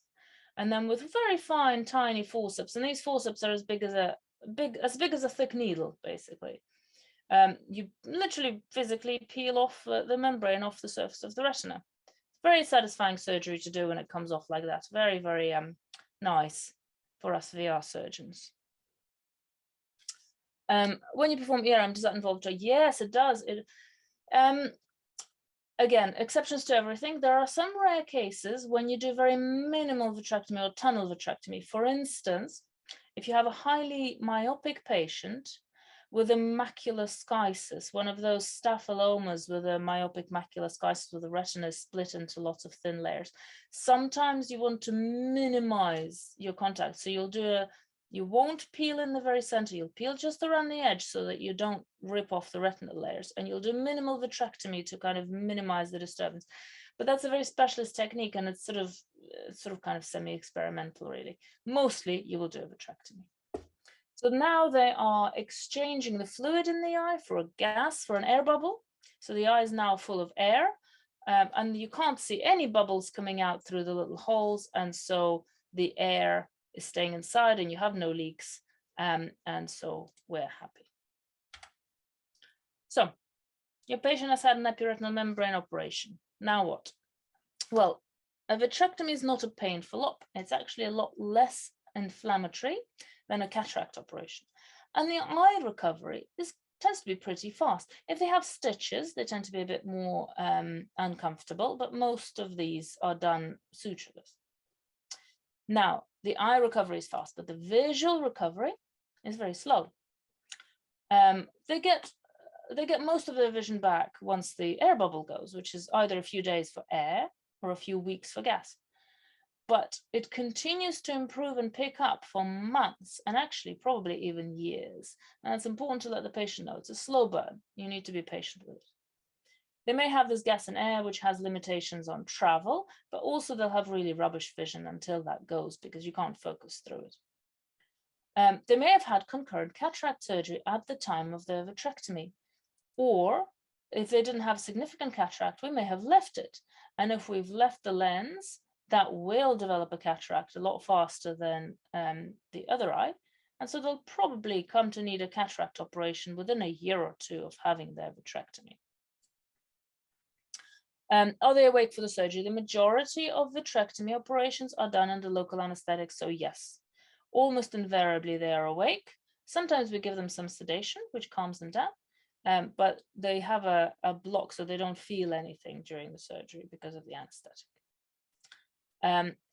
And then with very fine, tiny forceps, and these forceps are as big as a thick needle, basically. You literally physically peel off the membrane off the surface of the retina. Very satisfying surgery to do when it comes off like that. Very, very nice for us VR surgeons. When you perform ERM, does that involve dye? Yes, it does. Again, exceptions to everything. There are some rare cases when you do very minimal vitrectomy or tunnel vitrectomy. For instance, if you have a highly myopic patient with a macular schisis, one of those staphylomas with a myopic macular schisis where the retina is split into lots of thin layers. Sometimes you want to minimize your contact. So you won't peel in the very center, you'll peel just around the edge so that you don't rip off the retinal layers, and you'll do minimal vitrectomy to kind of minimize the disturbance. But that's a very specialist technique, and it's sort of kind of semi-experimental, really. Mostly you will do a vitrectomy. So now they are exchanging the fluid in the eye for a gas, for an air bubble. So the eye is now full of air, and you can't see any bubbles coming out through the little holes, and so the air is staying inside and you have no leaks, and so we're happy. So your patient has had an epiretinal membrane operation. Now what? Well, a vitrectomy is not a painful op. It's actually a lot less inflammatory than a cataract operation. And the eye recovery tends to be pretty fast. If they have stitches, they tend to be a bit more uncomfortable, but most of these are done sutureless. Now, the eye recovery is fast, but the visual recovery is very slow. They get most of their vision back once the air bubble goes, which is either a few days for air or a few weeks for gas. But it continues to improve and pick up for months, and actually probably even years. And it's important to let the patient know it's a slow burn. You need to be patient with it. They may have this gas and air, which has limitations on travel, but also they'll have really rubbish vision until that goes, because you can't focus through it. They may have had concurrent cataract surgery at the time of their vitrectomy, or if they didn't have significant cataract, we may have left it. And if we've left the lens, that will develop a cataract a lot faster than the other eye. And so they'll probably come to need a cataract operation within a year or two of having their vitrectomy. Are they awake for the surgery? The majority of vitrectomy operations are done under local anesthetic, so yes, almost invariably they are awake. Sometimes we give them some sedation, which calms them down, but they have a block, so they don't feel anything during the surgery because of the anesthetic.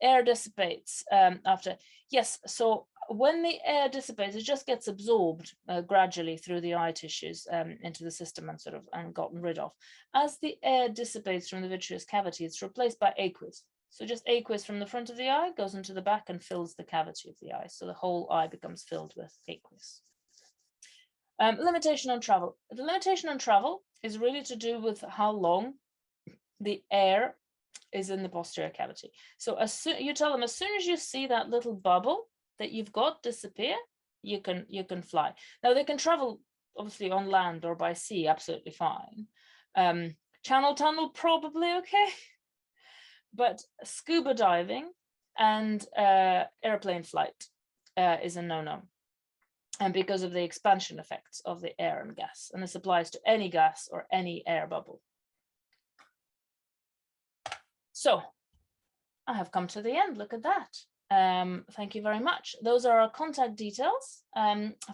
Air dissipates after, yes, so when the air dissipates, it just gets absorbed gradually through the eye tissues into the system and gotten rid of. As the air dissipates from the vitreous cavity, it's replaced by aqueous. So just aqueous from the front of the eye goes into the back and fills the cavity of the eye. So the whole eye becomes filled with aqueous. Limitation on travel. The limitation on travel is really to do with how long the air is in the posterior cavity. So you tell them as soon as you see that little bubble that you've got disappear, you can fly. Now they can travel obviously on land or by sea absolutely fine. Channel tunnel probably okay, but scuba diving and airplane flight is a no-no, and because of the expansion effects of the air and gas, and this applies to any gas or any air bubble. So I have come to the end. Look at that. Thank you very much. Those are our contact details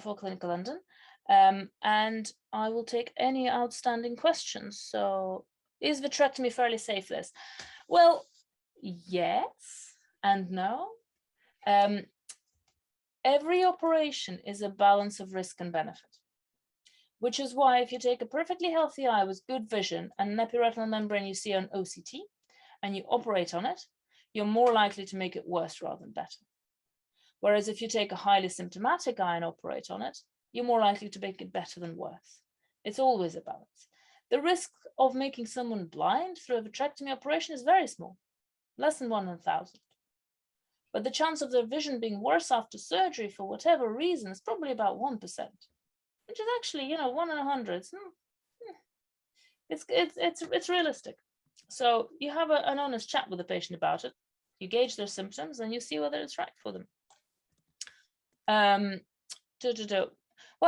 for Clinica London. And I will take any outstanding questions. So is vitrectomy fairly safe, Liz? Well, yes and no. Every operation is a balance of risk and benefit, which is why if you take a perfectly healthy eye with good vision and an epiretinal membrane you see on OCT and you operate on it, you're more likely to make it worse rather than better. Whereas if you take a highly symptomatic eye and operate on it, you're more likely to make it better than worse. It's always a balance. The risk of making someone blind through a vitrectomy operation is very small, less than 1 in 1,000. But the chance of their vision being worse after surgery for whatever reason is probably about 1%, which is actually, 1 in 100. It's realistic. So you have an honest chat with the patient about it. You gauge their symptoms and you see whether it's right for them. Why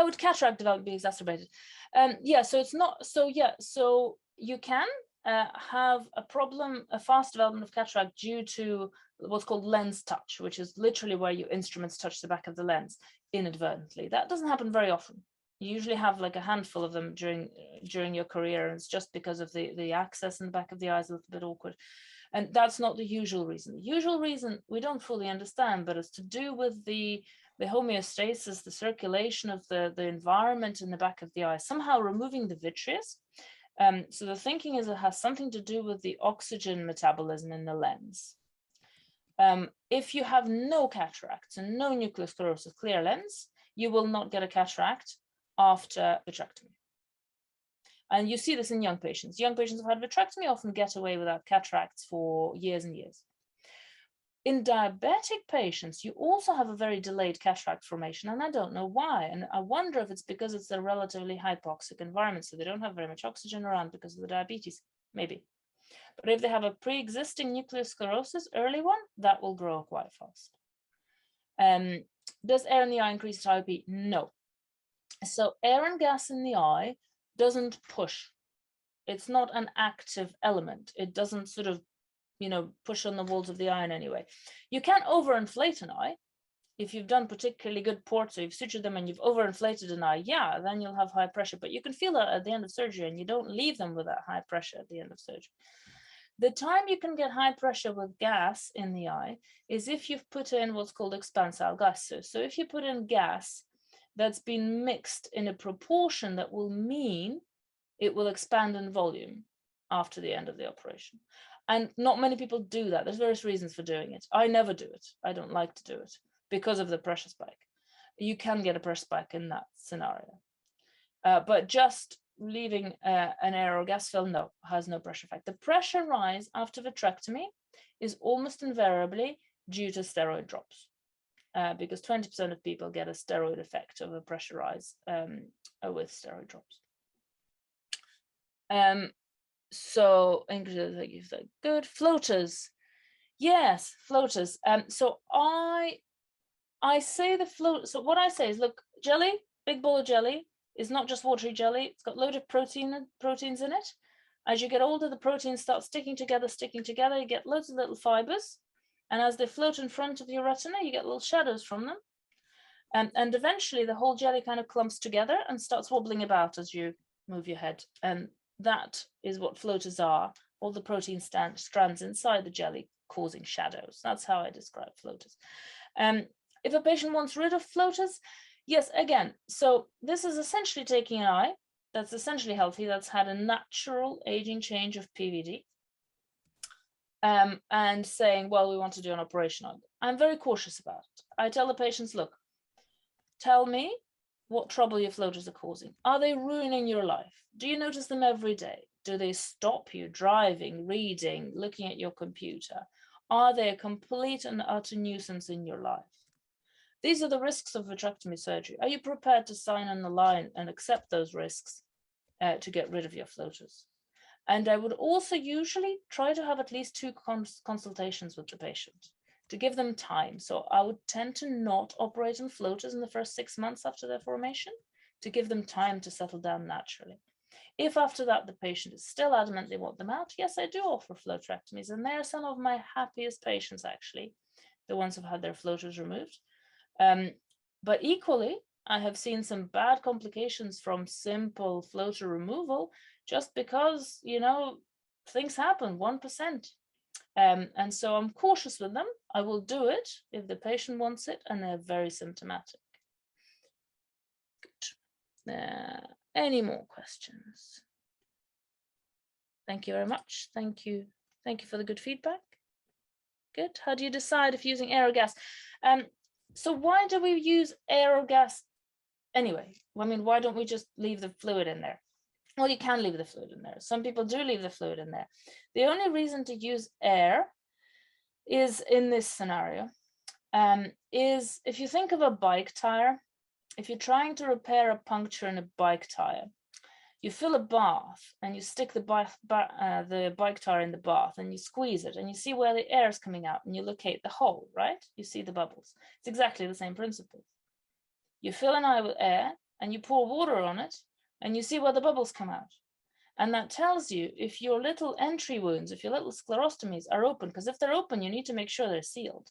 would cataract development be exacerbated? So you can have a problem, a fast development of cataract due to what's called lens touch, which is literally where your instruments touch the back of the lens inadvertently. That doesn't happen very often. You usually have like a handful of them during your career, and it's just because of the access in the back of the eye is a little bit awkward. And that's not the usual reason. The usual reason we don't fully understand, but it's to do with the homeostasis, the circulation of the environment in the back of the eye, somehow removing the vitreous. So the thinking is it has something to do with the oxygen metabolism in the lens. If you have no cataracts and no nuclear sclerosis, clear lens, you will not get a cataract after vitrectomy. And you see this in young patients. Young patients who've had vitrectomy often get away without cataracts for years and years. In diabetic patients, you also have a very delayed cataract formation, and I don't know why. And I wonder if it's because it's a relatively hypoxic environment, so they don't have very much oxygen around because of the diabetes, maybe. But if they have a pre-existing nuclear sclerosis, early one, that will grow quite fast. Does air in the eye increase IOP? No. So air and gas in the eye doesn't push. It's not an active element. It doesn't sort of, push on the walls of the eye in any way. You can overinflate an eye. If you've done particularly good ports, so you've sutured them and you've overinflated an eye, yeah, then you'll have high pressure, but you can feel that at the end of surgery and you don't leave them with that high pressure at the end of surgery. The time you can get high pressure with gas in the eye is if you've put in what's called expansile gases. So if you put in gas that's been mixed in a proportion that will mean it will expand in volume after the end of the operation. And not many people do that. There's various reasons for doing it. I never do it. I don't like to do it because of the pressure spike. You can get a pressure spike in that scenario. But just leaving an air or gas film, no, has no pressure effect. The pressure rise after vitrectomy is almost invariably due to steroid drops, because 20% of people get a steroid effect of a pressure rise with steroid drops. So Ingrid, thank you for that. Good. Floaters. Yes, floaters. So I say the float. So what I say is, look, jelly, big bowl of jelly is not just watery jelly. It's got a load of proteins in it. As you get older, the proteins start sticking together. You get loads of little fibers. And as they float in front of your retina, you get little shadows from them. And eventually the whole jelly kind of clumps together and starts wobbling about as you move your head. And that is what floaters are, all the protein strands inside the jelly causing shadows. That's how I describe floaters. If a patient wants rid of floaters, yes, again, so this is essentially taking an eye that's essentially healthy, that's had a natural aging change of PVD, and saying, well, we want to do an operation on it. I'm very cautious about it. I tell the patients, look, tell me what trouble your floaters are causing. Are they ruining your life? Do you notice them every day? Do they stop you driving, reading, looking at your computer? Are they a complete and utter nuisance in your life? These are the risks of vitrectomy surgery. Are you prepared to sign on the line and accept those risks to get rid of your floaters? And I would also usually try to have at least 2 consultations with the patient to give them time. So I would tend to not operate on floaters in the first 6 months after their formation, to give them time to settle down naturally. If after that the patient is still adamant they want them out, yes, I do offer floaterectomies, and they are some of my happiest patients, actually, the ones who've had their floaters removed. But equally, I have seen some bad complications from simple floater removal just because, you know, things happen, 1%. And so I'm cautious with them. I will do it if the patient wants it and they're very symptomatic. Good. Any more questions? Thank you very much. Thank you. Thank you for the good feedback. Good. How do you decide if using air or gas? So why do we use air or gas anyway? I mean, why don't we just leave the fluid in there? Well, you can leave the fluid in there. Some people do leave the fluid in there. The only reason to use air is in this scenario, is if you think of a bike tire, if you're trying to repair a puncture in a bike tire, you fill a bath and you stick the bike tire in the bath and you squeeze it and you see where the air is coming out and you locate the hole, right? You see the bubbles. It's exactly the same principle. You fill an eye with air and you pour water on it and you see where the bubbles come out. And that tells you if your little entry wounds, if your little sclerostomies are open, because if they're open, you need to make sure they're sealed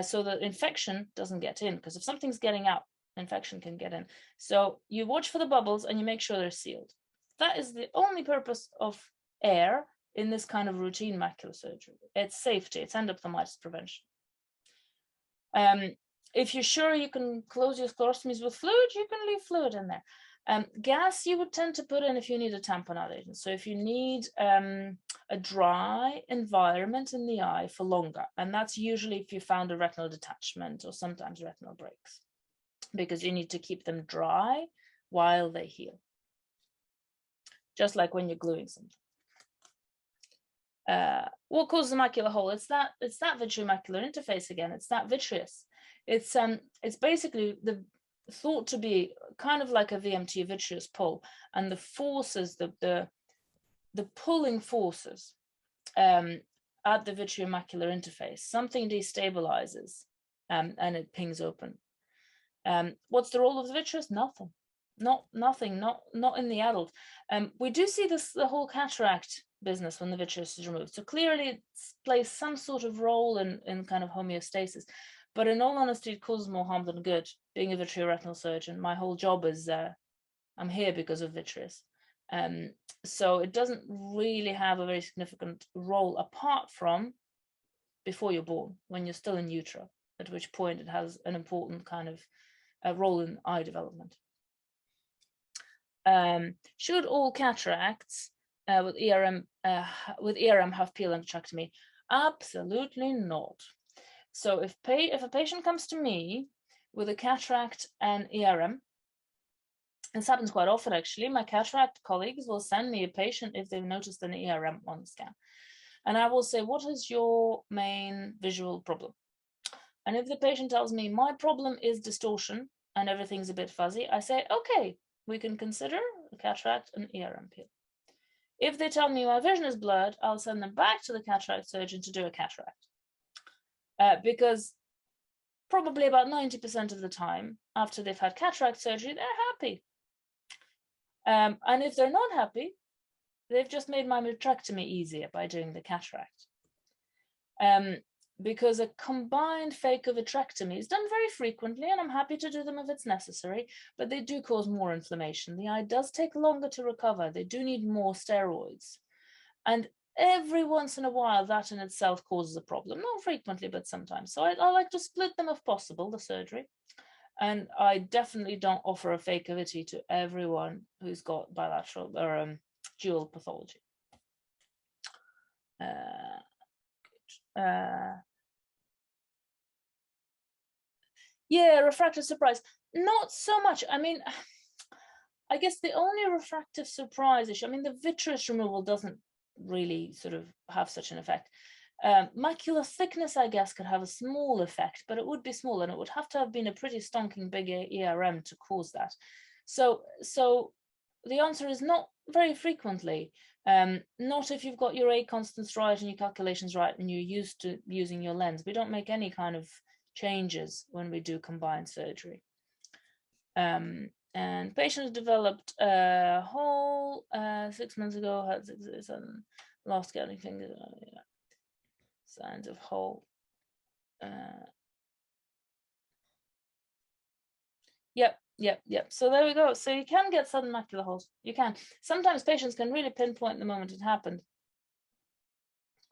so that infection doesn't get in, because if something's getting out, infection can get in. So you watch for the bubbles and you make sure they're sealed. That is the only purpose of air in this kind of routine macular surgery. It's safety, it's endophthalmitis prevention. If you're sure you can close your sclerostomies with fluid, you can leave fluid in there. Gas you would tend to put in if you need a tamponade agent. So if you need a dry environment in the eye for longer, and that's usually if you found a retinal detachment or sometimes retinal breaks, because you need to keep them dry while they heal. Just like when you're gluing something. What causes the macular hole? It's that Vitreo-Macular interface again. It's that vitreous. It's basically thought to be kind of like a VMT, vitreous pull, and the forces, the pulling forces at the Vitreo-Macular interface, something destabilizes and it pings open. What's the role of the vitreous? Nothing. Not in the adult. We do see the whole cataract business when the vitreous is removed. So clearly it plays some sort of role in kind of homeostasis. But in all honesty, it causes more harm than good. Being a vitreoretinal surgeon, my whole job is I'm here because of vitreous. So it doesn't really have a very significant role apart from before you're born, when you're still in utero, at which point it has an important kind of role in eye development. Should all cataracts with ERM have peel and vitrectomy? Absolutely not. So if a patient comes to me with a cataract and ERM, this happens quite often actually, my cataract colleagues will send me a patient if they've noticed an ERM on the scan. And I will say, what is your main visual problem? And if the patient tells me my problem is distortion and everything's a bit fuzzy, I say, okay, we can consider a cataract and ERM peel. If they tell me my vision is blurred, I'll send them back to the cataract surgeon to do a cataract. Because probably about 90% of the time after they've had cataract surgery, they're happy. And if they're not happy, they've just made my vitrectomy easier by doing the cataract. Because a combined phaco-vitrectomy is done very frequently, and I'm happy to do them if it's necessary, but they do cause more inflammation. The eye does take longer to recover. They do need more steroids. And every once in a while, that in itself causes a problem. Not frequently, but sometimes. So I like to split them if possible, the surgery. And I definitely don't offer a phaco-viti to everyone who's got bilateral or dual pathology. Yeah, refractive surprise. Not so much. I mean, I guess the only refractive surprise issue, I mean, the vitreous removal doesn't really sort of have such an effect. Macular thickness, I guess, could have a small effect, but it would be small and it would have to have been a pretty stonking big ERM to cause that. So the answer is not very frequently. Not if you've got your A constants right and your calculations right and you're used to using your lens. We don't make any kind of changes when we do combined surgery. And patient developed a hole 6 months ago, had some last scanning finger, yeah. Signs of hole. Yep, Yep. So there we go. So you can get sudden macular holes. You can. Sometimes patients can really pinpoint the moment it happened.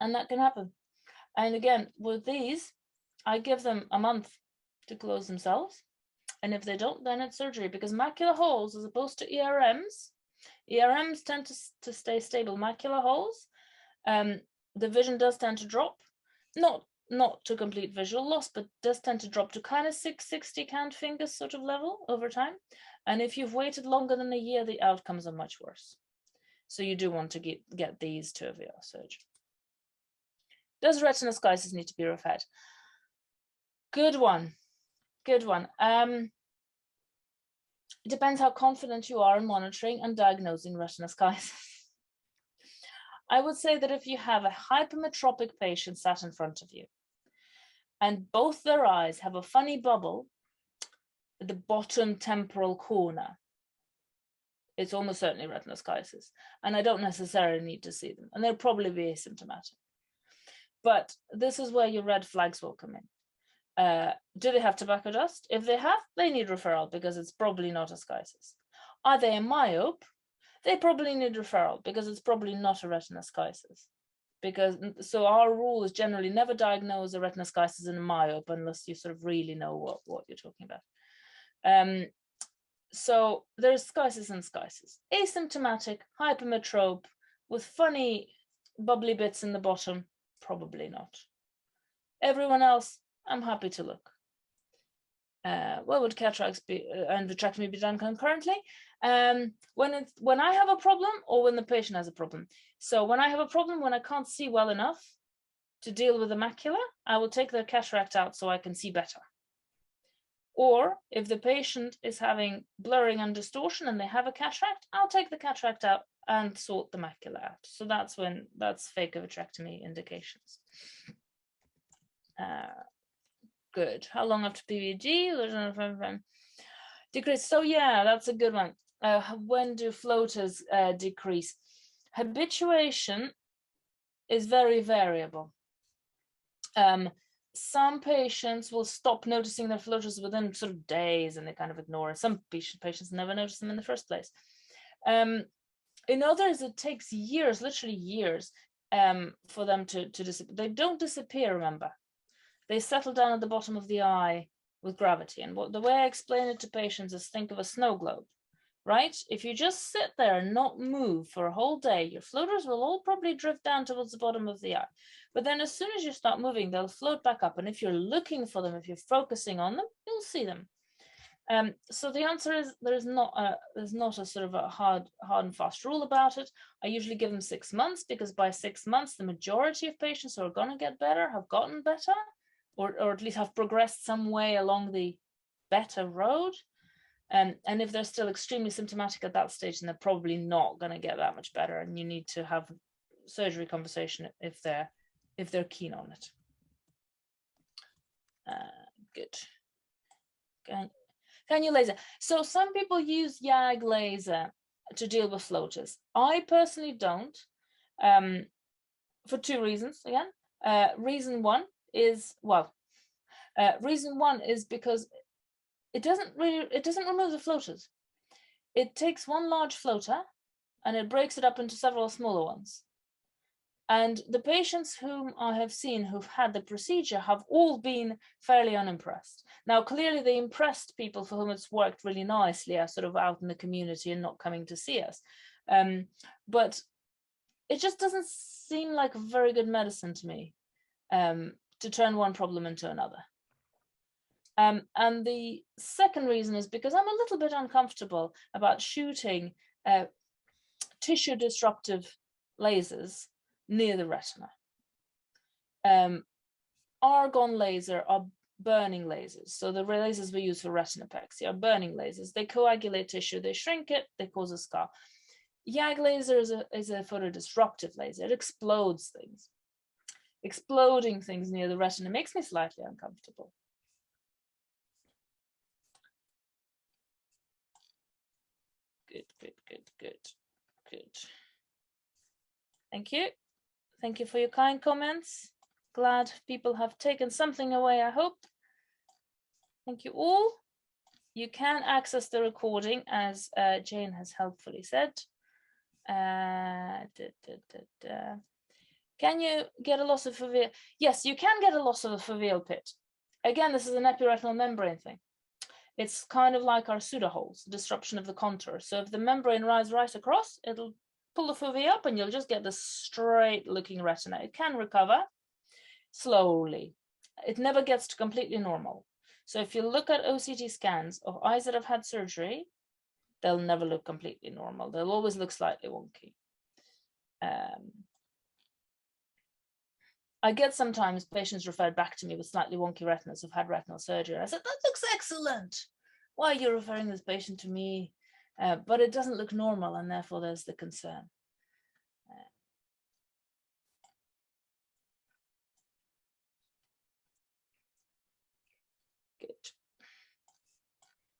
And that can happen. And again, with these, I give them a month to close themselves. And if they don't, then it's surgery, because macular holes, as opposed to ERMs tend to stay stable. Macular holes, the vision does tend to drop, not to complete visual loss, but does tend to drop to kind of 660 count fingers sort of level over time. And if you've waited longer than a year, the outcomes are much worse. So you do want to get these to a VR surgeon. Does retinoschisis need to be referred? Good one. It depends how confident you are in monitoring and diagnosing retinoschisis. I would say that if you have a hypermetropic patient sat in front of you, and both their eyes have a funny bubble at the bottom temporal corner, it's almost certainly retinoschisis. And I don't necessarily need to see them. And they'll probably be asymptomatic. But this is where your red flags will come in. Do they have tobacco dust? If they have, they need referral because it's probably not aschisis. Are they a myope? They probably need referral because it's probably not a retinoschisis. So our rule is generally never diagnose a retinoschisis in a myope unless you sort of really know what you're talking about. So there's schisis and schisis. Asymptomatic, hypermetrope, with funny bubbly bits in the bottom, probably not. Everyone else, I'm happy to look. Well, would cataracts be and vitrectomy be done concurrently? When I have a problem or when the patient has a problem. So when I have a problem, when I can't see well enough to deal with the macula, I will take their cataract out so I can see better. Or if the patient is having blurring and distortion and they have a cataract, I'll take the cataract out and sort the macula out. So that's phaco-vitrectomy indications. Good. How long after PVG? Decrease. So yeah, that's a good one. When do floaters decrease? Habituation is very variable. Some patients will stop noticing their floaters within sort of days and they kind of ignore it. Some patients never notice them in the first place. In others, it takes years, literally years, for them to disappear. They don't disappear, remember. They settle down at the bottom of the eye with gravity. And the way I explain it to patients is think of a snow globe, right? If you just sit there and not move for a whole day, your floaters will all probably drift down towards the bottom of the eye. But then as soon as you start moving, they'll float back up. And if you're looking for them, if you're focusing on them, you'll see them. So the answer is there's not a sort of a hard and fast rule about it. I usually give them 6 months because by 6 months, the majority of patients who are going to get better have gotten better, or at least have progressed some way along the better road. And if they're still extremely symptomatic at that stage, then they're probably not going to get that much better. And you need to have surgery conversation if they're keen on it. Good. Can you laser? So some people use YAG laser to deal with floaters. I personally don't, for 2 reasons again. Reason one is because it doesn't remove the floaters. It takes one large floater and it breaks it up into several smaller ones. And the patients whom I have seen who've had the procedure have all been fairly unimpressed. Now, clearly the impressed people for whom it's worked really nicely are sort of out in the community and not coming to see us. But it just doesn't seem like a very good medicine to me to turn one problem into another. And the second reason is because I'm a little bit uncomfortable about shooting tissue disruptive lasers near the retina. Argon laser are burning lasers. So the lasers we use for retinopexy are burning lasers. They coagulate tissue, they shrink it, they cause a scar. YAG laser is a photodisruptive laser. It explodes things. Exploding things near the retina makes me slightly uncomfortable. Good. Thank you. Thank you for your kind comments. Glad people have taken something away, I hope. Thank you all. you can access the recording, as Jane has helpfully said. Can you get a loss of foveal? Yes, you can get a loss of the foveal pit. Again, this is an epiretinal membrane thing. It's kind of like our pseudoholes, disruption of the contour. So if the membrane rises right across, it'll pull the fovea up and you'll just get this straight looking retina. It can recover slowly. It never gets to completely normal. So if you look at OCT scans of eyes that have had surgery, they'll never look completely normal. They'll always look slightly wonky. I get sometimes patients referred back to me with slightly wonky retinas who've had retinal surgery. I said, that looks excellent. Why are you referring this patient to me? But it doesn't look normal, and therefore there's the concern. Good.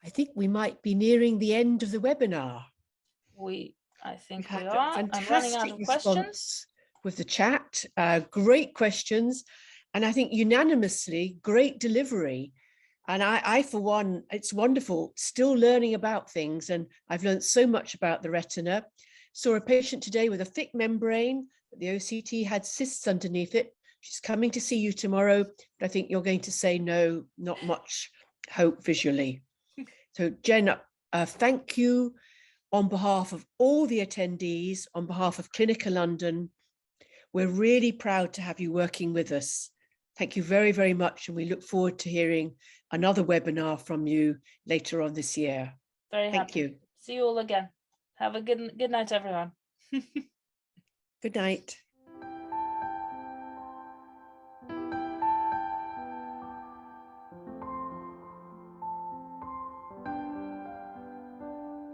I think we might be nearing the end of the webinar. I think We've we had a are. I'm running out fantastic of questions. response with the chat, great questions, and I think unanimously great delivery. And I, for one, it's wonderful, still learning about things, and I've learned so much about the retina. Saw a patient today with a thick membrane, but the OCT had cysts underneath it. She's coming to see you tomorrow, but I think you're going to say no, not much hope visually. So Jen, thank you on behalf of all the attendees, on behalf of Clinica London. We're really proud to have you working with us. Thank you very, very much. And we look forward to hearing another webinar from you later on this year. Very Thank happy. you. See you all again. Have a good night, everyone. Good night.